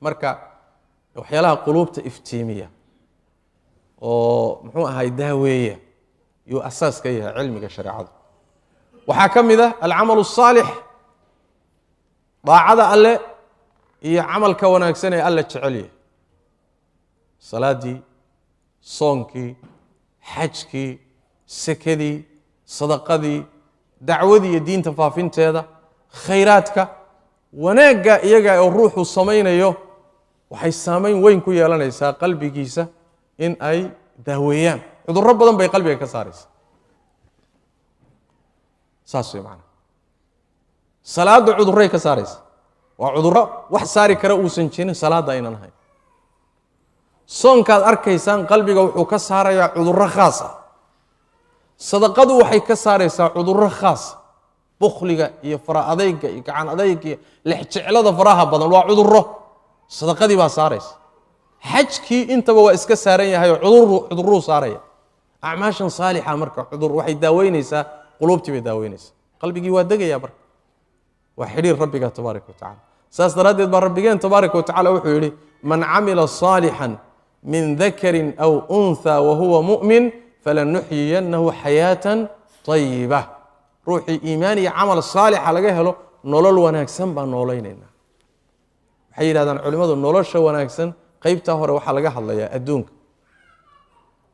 marka waxyaalaha quluubta iftiimiya oo muxuu ahay daaweeya yuu asaas ka yahay cilmiga shareecadu waxaa ka mid ah alcamal الصaalix daacada alle iyo camalka wanaagsan ee alle jecel yahay salaadii soonkii xajkii sakadii sadaqadii dacwadii iyo diinta faafinteeda khayraadka wanaagga iyaga oo ruuxu samaynayo waxay saamayn weyn ku yeelanaysaa qalbigiisa in ay daaweeyaan cudurro badan bay qalbiga ka saaraysaa saas way macnaha salaadda cudurray ka saaraysa waa cudurro wax saari kara uusan jirin salaadda aynan ahayn soonkaad arkaysaan qalbiga wuxuu ka saarayaa cudurro khaas ah sadaqadu waxay ka saaraysaa cudurro khaas bukhliga iyo fara adayga iyo gacan adayga iyo lexjeclada faraha badan waa cudurro sadaqadii baa saaraysa xajkii intaba waa iska saaran yahay oo cudurruu saaraya acmaashan saalixa marka cudur waxay daaweynaysaa quluubtii bay daaweynaysaa qalbigii waa degayaa marka waa xidhiir rabbiga tabaaraka wa tacala saas daraaddeed baa rabbigeen tabaaraka wa tacala wuxuu yidhi man camila saalixan min dakarin aw untha wahuwa mu'min falanuxyiyannahu xayaatan طayiba ruuxii iimaan iyo camal saalixa laga helo nolol wanaagsan baan noolaynaynaa waxay yidhahdaan culimmadu nolosha wanaagsan qaybtaa hore waxaa laga hadlayaa adduunka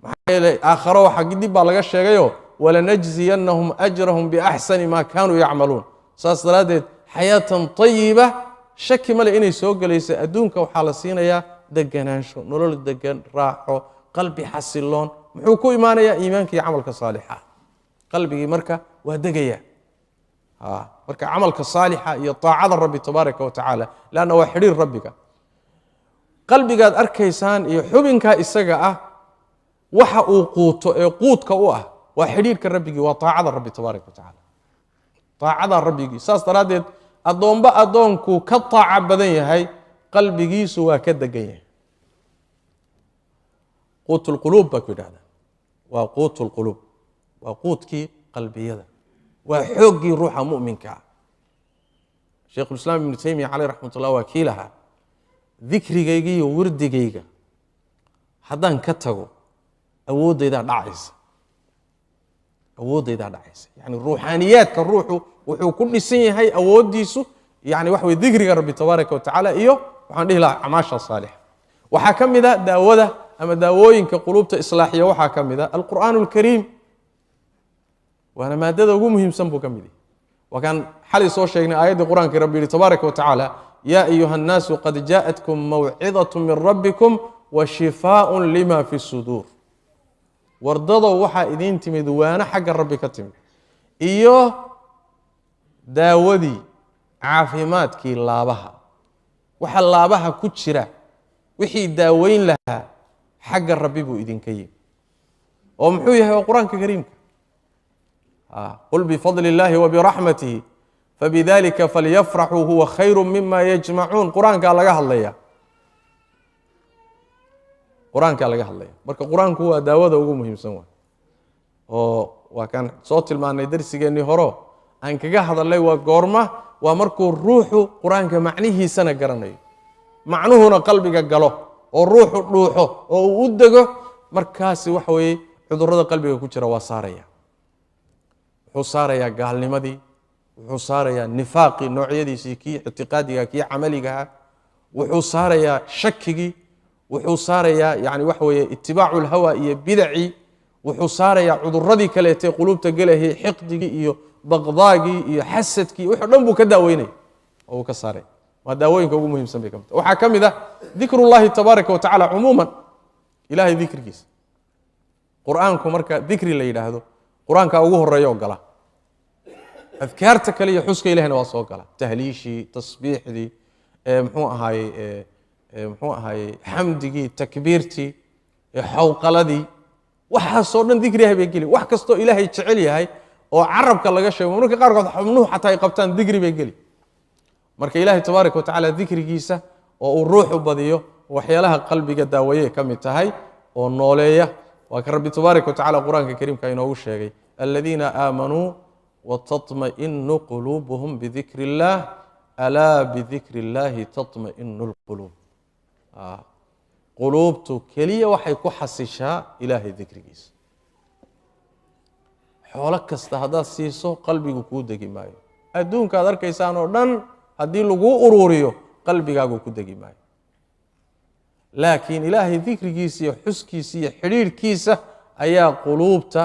maxaa yeelay aakharo waxa dib baa laga sheegayo walanajziyannahum ajrahum biaxsani maa kaanuu yacmaluun saas daraaddeed xayaatan tayiba shaki male inay soo gelayso adduunka waxaa la siinayaa deganaansho nolol degan raaxo qalbi xasiloon muxuu ku imaanayaa iimaanka iyo camalka saalixa qalbigii marka waa degaya marka camalka saalixa iyo taacada rabbi tabaaraka wa tacaala laanna waa xidhiir rabbiga qalbigaad arkaysaan iyo xubinkaa isaga ah waxa uu quuto ee quudka u ah waa xidhiirka rabbigii waa taacada rabbi tabaaraka wa tacaala taacada rabbigii saas daraaddeed addoonba addoonkuu ka taaca badan yahay qalbigiisu waa ka degan yahay quut lquluub baa ku yidhahdaa waa quut lquluub waa quudkii qalbiyada waa xooggii ruuxa mu'minka ah sheikhulislaam ibnu taymiya caleyh raxmat ullah waa kii lahaa dikrigayga iyo wirdigayga haddaan ka tago awooddaydaa dhacaysa yani ruuxaaniyaadka ruuxu wuxuu ku dhisan yahay awooddiisu yani waxa weye dikriga rabbi tabaaraka wa tacaala iyo waxaan dhihi lahaa acmaasha saalixa waxaa ka mid a daawada ama daawooyinka quluubta islaaxiya waxaa ka mid a alqur'aan alkariim waana maadada ugu muhiimsan buu ka mid yahay waa kaan xalay soo sheegnay aayaddii qur-aanka rabbi yihi tabaaraka wa tacaala yaa ayuha annaasu qad jaa'atkum mawcidatu min rabbikum wa shifaaءun lima fi suduur wardadow waxaa idiin timid waano xagga rabbi ka timid iyo daawadii caafimaadkii laabaha waxa laabaha ku jira wixii daaweyn lahaa xagga rabbi buu idinka yimi oo muxuu yahay waa qur-aanka kariimka qul bifadli illaahi wabiraxmatihi fabidalika falyafraxuu huwa khayru mima yajmacuun qur-aankaa laga hadlaya marka qur-aanku waa daawada ugu muhiimsan waay oo waa kaan soo tilmaanay darsigeennii horo aan kaga hadalnay waa goorma waa markuu ruuxu qur-aanka macnihiisana garanayo macnuhuna qalbiga galo oo ruuxu dhuuxo oo uu u dego markaasi waxa weeye cudurrada qalbiga ku jira waa saaraya wuxuu saarayaa gaalnimadii wuxuu saarayaa nifaaqii noocyadiisii kii ictiqaadiga kii camaligaha wuxuu saarayaa shakigii wuxuu saarayaa yani waxa weeye itibaacu lhawa iyo bidacii wuxuu saarayaa cudurradii kaleetee quluubta gelahayay xiqdigii iyo baqdaagii iyo xasadkii wuxuu dhan buu ka daaweynaya oo uu ka saaraya waa daawooyinka ugu muhiimsan bay ka mid waxaa ka mid ah dikrullahi tabaaraka wa tacaala cumuuman ilahay dikrigiisa qur-aanku marka dikri la yidhaahdo qur-aanka ugu horeeya oo gala adkaarta kale iyo xuska ilahina waa soo gala tahliishii tasbiixdii muxuu ahaayey xamdigii takbiirtii xawqaladii waxaasoo dhan dikriyahay bay geli wax kastoo ilaahay jecel yahay oo carabka laga sheego marka qaarkood xubnuhu xataa ay qabtaan dikri bay geli marka ilaahay tabaaraka wa tacaala dikrigiisa oo uu ruuxu badiyo waxyaalaha qalbiga daawaye ka mid tahay oo nooleeya waa ka rabbi tabaaraka wa tacaala qur-aanka kariimka inoogu sheegay aladiina aamanuu watatma'inu quluubuhum bidikri illaah alaa bidikri illaahi tatma'inu lquluub quluubtu keliya waxay ku xasishaa ilaahay dikrigiisa xoolo kasta haddaad siiso qalbigu kuu degi maayo adduunka ad arkaysaan oo dhan haddii laguu uruuriyo qalbigaagu ku degi maayo laakiin ilaahay dikrigiisa iyo xuskiisa iyo xidhiirhkiisa ayaa quluubta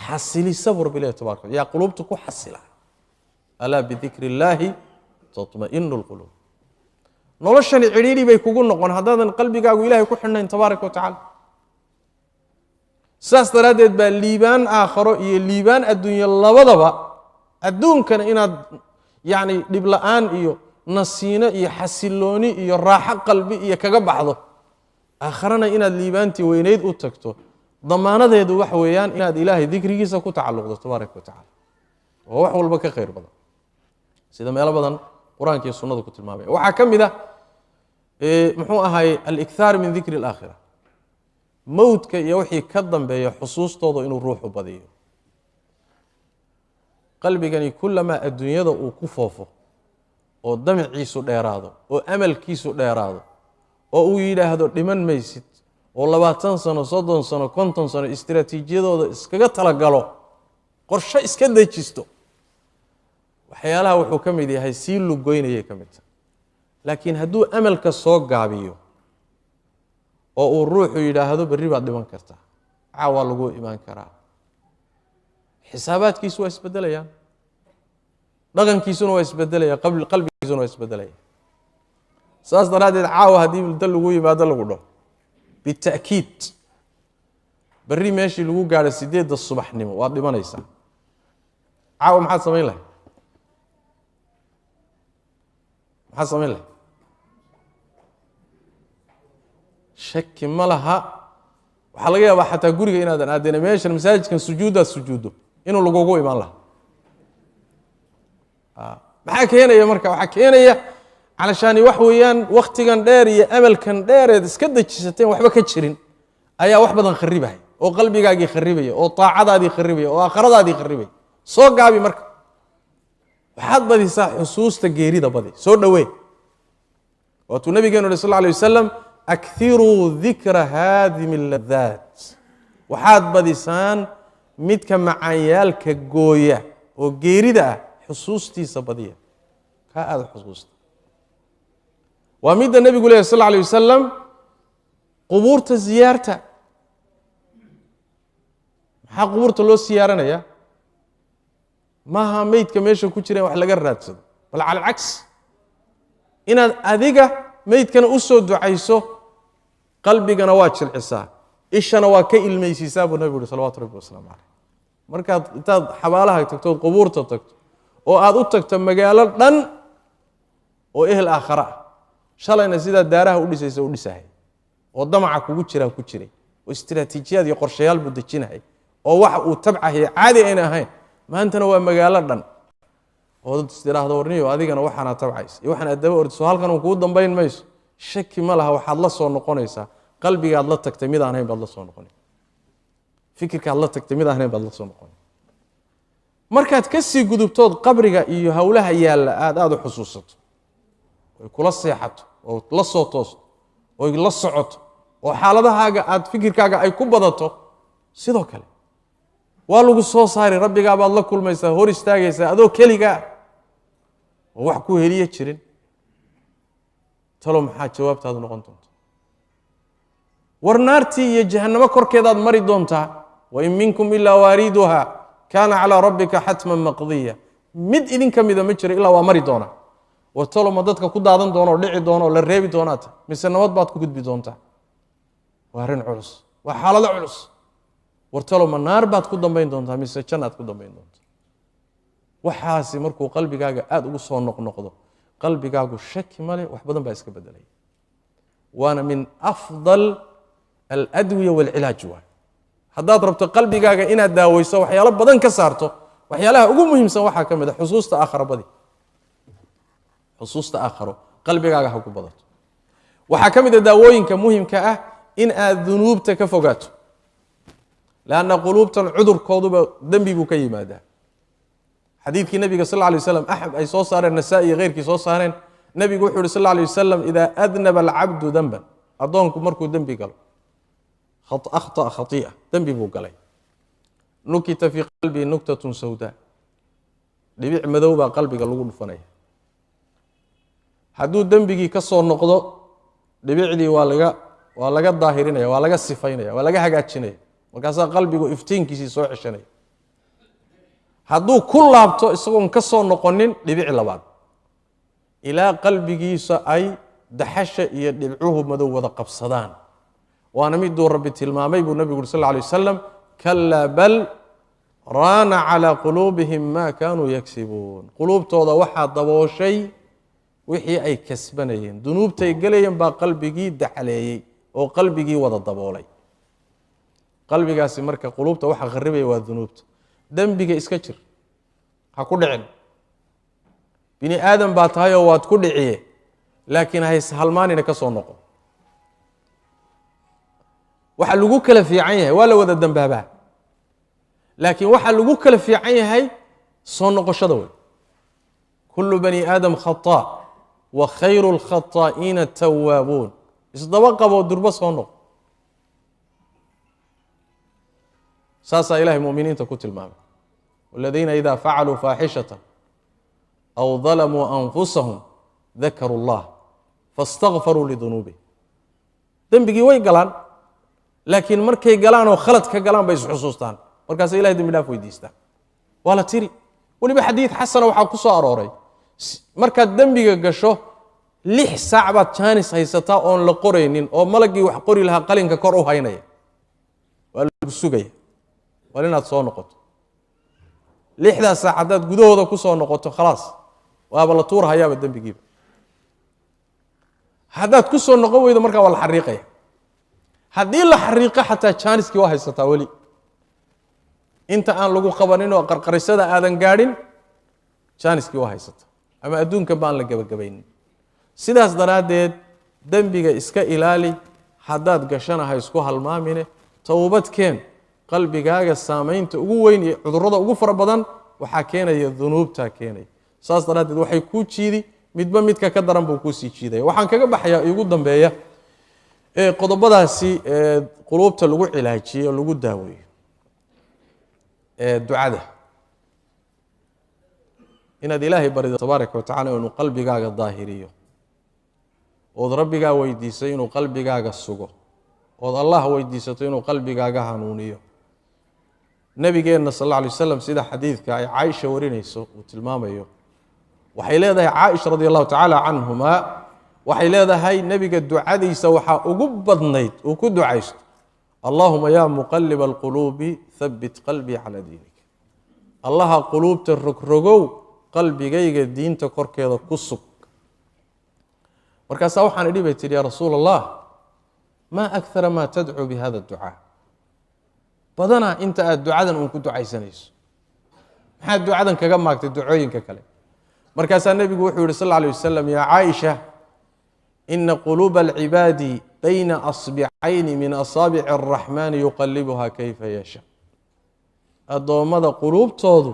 xasilisa buu rabbi ilahi tabaraka yaa quluubta ku xasila alaa bidikri illaahi tatma'inu lquluub noloshani cidhiidhi bay kugu noqon haddaadan qalbigaagu ilahay ku xidhnayn tabaaraka wa tacaala saas daraaddeed baa liibaan aakharo iyo liibaan adduunyo labadaba adduunkana inaad yacni dhib la-aan iyo nasiino iyo xasilooni iyo raaxo qalbi iyo kaga baxdo aakharana inaad liibaantii weynayd u tagto damaanadeedu waxa weeyaan inaad ilaahay dikrigiisa ku tacalluqdo tabaaraka wa tacaala oo wax walba ka khayr badan sida meelo badan qur-aanka iyo sunnadu ku tilmaamaya waxaa ka mid ah muxuu ahaayey alikhaar min dikri alaakhira mowdka iyo wixii ka dambeeya xusuustooda inuu ruuxu badiyo qalbigani kullamaa adduunyada uu ku foofo oo damaciisu dheeraado oo amalkiisu dheeraado oo uu yidhaahdo dhiman maysid oo 20 sano 30 sano 50 sano istiraatiijiyadooda iskaga talagalo qorshe iska dejisto waxyaalaha wuxuu ka mid yahay sii lugoynayay ka mid tahay laakiin hadduu amalka soo gaabiyo oo uu ruuxu yidhaahdo berri baad dhiman kartaa caawa lagu imaan karaa xisaabaadkiisu waa isbedelayaan dhaqankiisuna waa isbedelaya qalbigiisuna waa isbedelaya saas daraadeed caawa haddii dal lagu yimaado lagu dhaho bita'kiid berri meeshii lagu gaadho 8 subaxnimo waad dhimanaysaa caawa maxaad samayn lahay maxaad samayn lahay shaki ma laha waxaa laga yaabaa xataa guriga inaadan aadeen meeshan masaajidkan sujuudaad sujuudo inuu lagugu imaan laha maxaa keenaya marka waxaa keenaya علشان وحويان وقتيا دير يا أمل كان دير اسكدج ستين وحبا كتشرين أيا وحبا نخربها أو قلبي قاعد يخربها أو طاعة دي يخربها أو آخرة دي يخربها صوت قابي مرك وحد بدي صح حسوس تجيري ده بدي صوت دوي والنبي صلى الله عليه وسلم أكثروا ذكر هذه من اللذات وحد بدي سان ميت مع عيال كجوية وجيري ده حسوستي سبدية هذا حسوستي وميد النبي صلى الله عليه وسلم قبورة زيارته maxaa qubuurta loo siyaaranaya maaha meydka meesha ku jira wax laga raadsado bal al aks inaad adiga meydkana u soo ducayso qalbigana waa jilcisaa ishana waa ka ilmeysiisaa buu nabigu sallallahu alayhi wasallam markaad intaad xabaalaha tagto qubuurta tagto oo aad u tagto magaalo dhan oo ehel aakhira shalayna sida daaraha u dhisaysa u dhisahay oo damaca kugu jira ku jiray oo istiraatiijiyad iyo qorshayaal buu dejinahay oo wax uu tabcahay caadi aan ahayn maantana waa magaalo dhan oo dad istiraahdo warniyo adigana waxana tabcays iyo waxana daba ordiso halkan uu ku dambayn mayso shaki ma laha waxaad la soo noqonaysaa qalbigaad la tagtay mid aan ahayn baad la soo noqonay fikirkaad la tagtay mid aan ahayn baad la soo noqonay markaad ka sii gudubtood qabriga iyo hawlaha yaala aad u xusuusato oo kula seexato oo la soo toosto oo la socoto oo xaaladahaaga aad fikirkaaga ay ku badato sidoo kale waa lagu soo saari rabbiga baad la kulmaysaa hor istaagaysaa adoo kaliga oo wax ku heliye jirin talo maxaa jawaabtaadu noqon doonto warnaarti iyo jahannamo korkeedaad mari doontaa wa in minkum illa wariduha kana ala rabbika hatman maqdiya mid idin kamida ma jiro illa waa mari doona wartalo ma dadka ku daadan doono oo dhici doono oo la reebi doonaata mise nabad baad ku gudbi doontaa waarin culus waa xaalado culus wartalo ma naar baad ku dambayn doontaa mise jannaad ku dambayn doontaa waxaasi markuu qalbigaaga aad ugu soo noqnoqdo qalbigaagu shaki male wax badan baa iska bedelay waana min afdal al-adwiya wal-ilaaj haddaad rabto qalbigaaga inaad daawayso waxyaalo badan ka saarto waxyaalaha ugu muhiimsan waxaa ka mid ah xusuusta aakhirabadi xusuusta aakhiro qalbigaaga ha ku badato waxaa ka mid ah daawooyinka muhiimka ah in aad dunuubta ka fogaato laana quluubtan cudurkooduba dambi buu ka yimaadaa xadiidkii nabiga sallallahu alayhi wasallam ahad ay soo saareen nasaa'i geyrkii soo saareen nabigu wuxuu yiri sallallahu alayhi wasallam ida adnaba al-abdu dhanban adoonku markuu dambi galo akhta khati'a dambi buu galay nukita fi qalbi nuktatun sawda dhibic madow baa qalbiga lagu dhufanaya hadduu dambigii ka soo noqdo dhibicdii waa laga daahirinaya waa laga sifaynaya waa laga hagaajinaya markaas qalbigu iftiinkiisii soo xishanaya hadduu ku laabto isagoon ka soo noqonin dhibic labaad ilaa qalbigiisa ay daxasha iyo dhibcuhu madow wada qabsadaan waana miduu rabbi tilmaamay buu nabigu sallallahu alayhi wasallam kalla bal raana ala qulubihim ma kanu yaksibun qulubtooda waxa dabooshay wixii ay kasbanayeen dunuubtay galayeen baa qalbigii daxaleeyay oo qalbigii wada daboolay qalbigaasi marka qulubta waxa qaribay waa dunuubta dambiga iska jir ha ku dhicin bini aadam baa tahay oo waad ku dhiciye laakiin hay halmaanina ka soo noqo waxa lagu kala fiican yahay waa la wada dambaaba laakiin waxa lagu kala fiican yahay soo noqoshada way kullu bani aadam khata wa khayrul khata'ina at-tawwabun isdaba qabo durba soo noqo ساسا إله المؤمنين تكتل معهم والذين إذا فعلوا فاحشة أو ظلموا أنفسهم ذكروا الله فاستغفروا لذنوبهم ذنبي ويقلان laakiin markay galaan oo khalad ka galaan bay isxusuustaan markaas ilaahay dambi dhaaf weydiistaan wala tiri waliba xadiid xasan waxa ku soo arooray markaad dambiga gasho 6 saac baad jaanis haysataa oon la qoraynin oo malagii wax qori lahaa qalinka kor u haynaya waa lagu sugaya wal inaad soo noqoto 6 saacadaad gudahooda ku soo noqoto khalaas waaba la tuur hayaaba dambigiiba haddaad ku soo noqon weydo markaa waa la xariiqaya haddii la xariiqo xataa jaaniskii waa haysataa weli inta aan lagu qabanin oo qarqarisada aadan gaadhin jaaniskii waa haysataa ama adduunka baan la gabagabaynin sidaas daraaddeed dembiga iska ilaali haddaad gashana ha isku halmaamine towbadkeen qalbigaaga saamaynta ugu weyn iyo cudurrada ugu fara badan waxaa keenaya dunuubtaa keenaya saas daraaddeed waxay kuu jiidi midba midka ka daran buu kuu sii jiidaya waxaan kaga baxayaa ugu dambeeya qodobadaasi quluubta lagu cilaajiyo lagu daaweeyo ducada inaad ilaahay barido tabaaraka wa tacaala inuu qalbigaaga daahiriyo ood rabbigaa weydiisay inuu qalbigaaga sugo ood allah weydiisato inuu qalbigaaga hanuuniyo nabigeenna sal alla alay wasalam sida xadiidka ay caaisha warinayso uu tilmaamayo waxay leedahay caaisha radi allahu tacaala canhumaa waxay leedahay nebiga ducadiisa waxaa ugu badnayd uu ku ducaysto allahuma yaa muqaliba alquluubi habbit qalbii calaa diinik allaha quluubta rogrogow qalbigayga diinta korkeeda ku sug markaasaa waxaan idhi bay tihi yaa rasuul allah maa akara maa tadcuu bihada ducaa badanaa inta aad ducadan uun ku ducaysanayso maxaad ducadan kaga maagtay ducooyinka kale markaasaa nebigu wuxuu yihi sal alla alay wasalam yaa caaisha ina quluuba alcibaadi bayna asbicayni min asaabici araxmaani yuqalibuhaa kayfa yasha addoommada quluubtoodu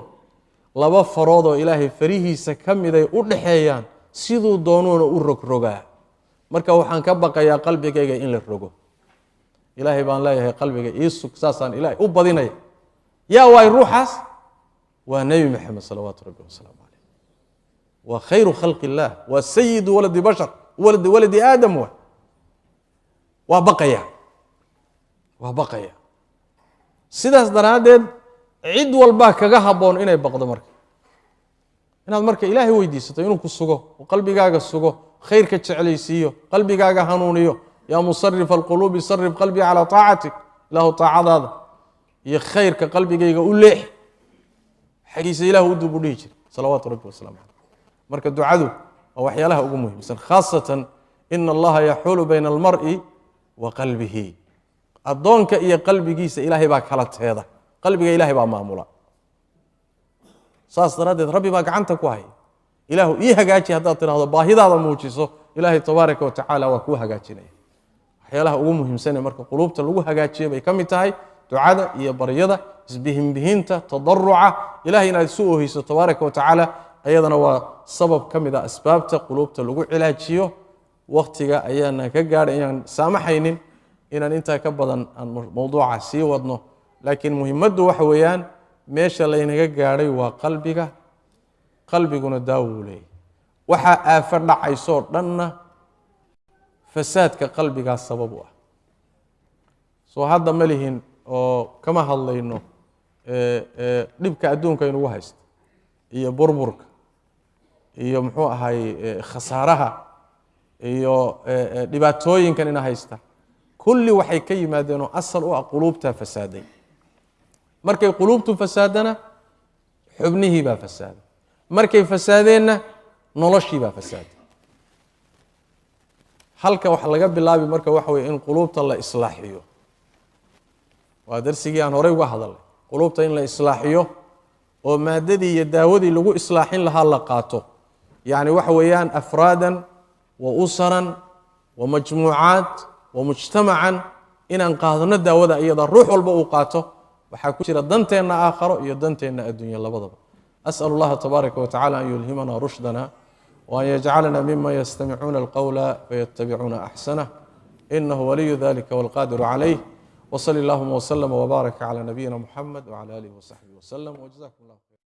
laba farood oo ilaahay farihiisa ka miday u dhaxeeyaan siduu doonuuna u rogrogaa marka waxaan ka baqayaa qalbigayga in la rogo ilaahay baan leeyahay qalbiga ii sug saasaan ilaahay u badinaya yaa waay ruuxaas waa nebi maxamed salawaatu rabbi wasalaamu caleyh waa khayru khalqi illaah waa sayidu waladi bashar waladi aadam waa baqaya sidaas daraaddeed cid walbaa kaga habboon inay baqdo marka inaad marka ilaahay weydiisato inuu ku sugo oo qalbigaaga sugo khayrka jeclaysiiyo qalbigaaga hanuuniyo yaa musarif alquluubi sarif qalbii calaa taacatik ilaahu taacadaada iyo khayrka qalbigayga u leex xagiisa ilaahu u dub u dhihi jira salawaatu rabbi wasalaamu caleyh marka ducadu waa waxyaalaha ugu muhiimsan khaasatan ina allaha yaxuulu bayna almar'i wa qalbihi addoonka iyo qalbigiisa ilaahay baa kala teeda qalbiga ilaahay baa maamula saas daraaddeed rabbi baa gacanta ku haya ilaahu ii hagaaji haddaad tidhaahdo baahidaada muujiso ilaahay tabaaraka wa tacaala waa kuu hagaajinaya waxyaalaha ugu muhiimsane marka quluubta lagu hagaajiyo bay ka mid tahay ducada iyo baryada isbihinbihinta tadaruca ilahay inaad isu oohayso tabaaraka wa tacaala ayadana waa sabab ka mid a asbaabta quluubta lagu cilaajiyo wakhtiga ayaanan ka gaadhay inaan saamaxaynin inaan intaa ka badan aan mowduuca sii wadno laakiin muhimaddu waxa weeyaan meesha laynaga gaadhay waa qalbiguna daawuu leeyahy waxaa aafo dhacaysoo dhanna fasaadka qalbigaa sabab u ah soo hadda ma lihin oo kama hadlayno dhibka adduunka inugu haysta iyo burburka iyo muxuu ahay khasaaraha iyo dhibaatooyinkan ina haysta kulli waxay ka yimaadeenoo asal u ah quluubtaa fasaaday markay quluubtu fasaadana xubnihii baa fasaaday markay fasaadeenna noloshii baa fasaaday halka wax laga bilaabi marka waxa weye in quluubta la islaaxiyo waa darsigii aan horey uga hadalnay quluubta in la islaaxiyo oo maadadii iyo daawadii lagu islaaxin lahaa la qaato yacni waxa weeyaan afraadan wa usaran wa majmuucaat wa mujtamacan inaan qaadano daawada iyada ruux walba uu qaato waxaa ku jira danteenna aakharo iyo danteenna adduunya labadaba as'al allaha tabaaraka wa tacala an yulhimana rushdana وأن يجعلنا ممن يستمعون القول فيتبعون أحسنه إنه ولي ذلك والقادر عليه وصلى اللهم وسلم وبارك على نبينا محمد وعلى آله وصحبه وسلم وجزاكم الله خيرا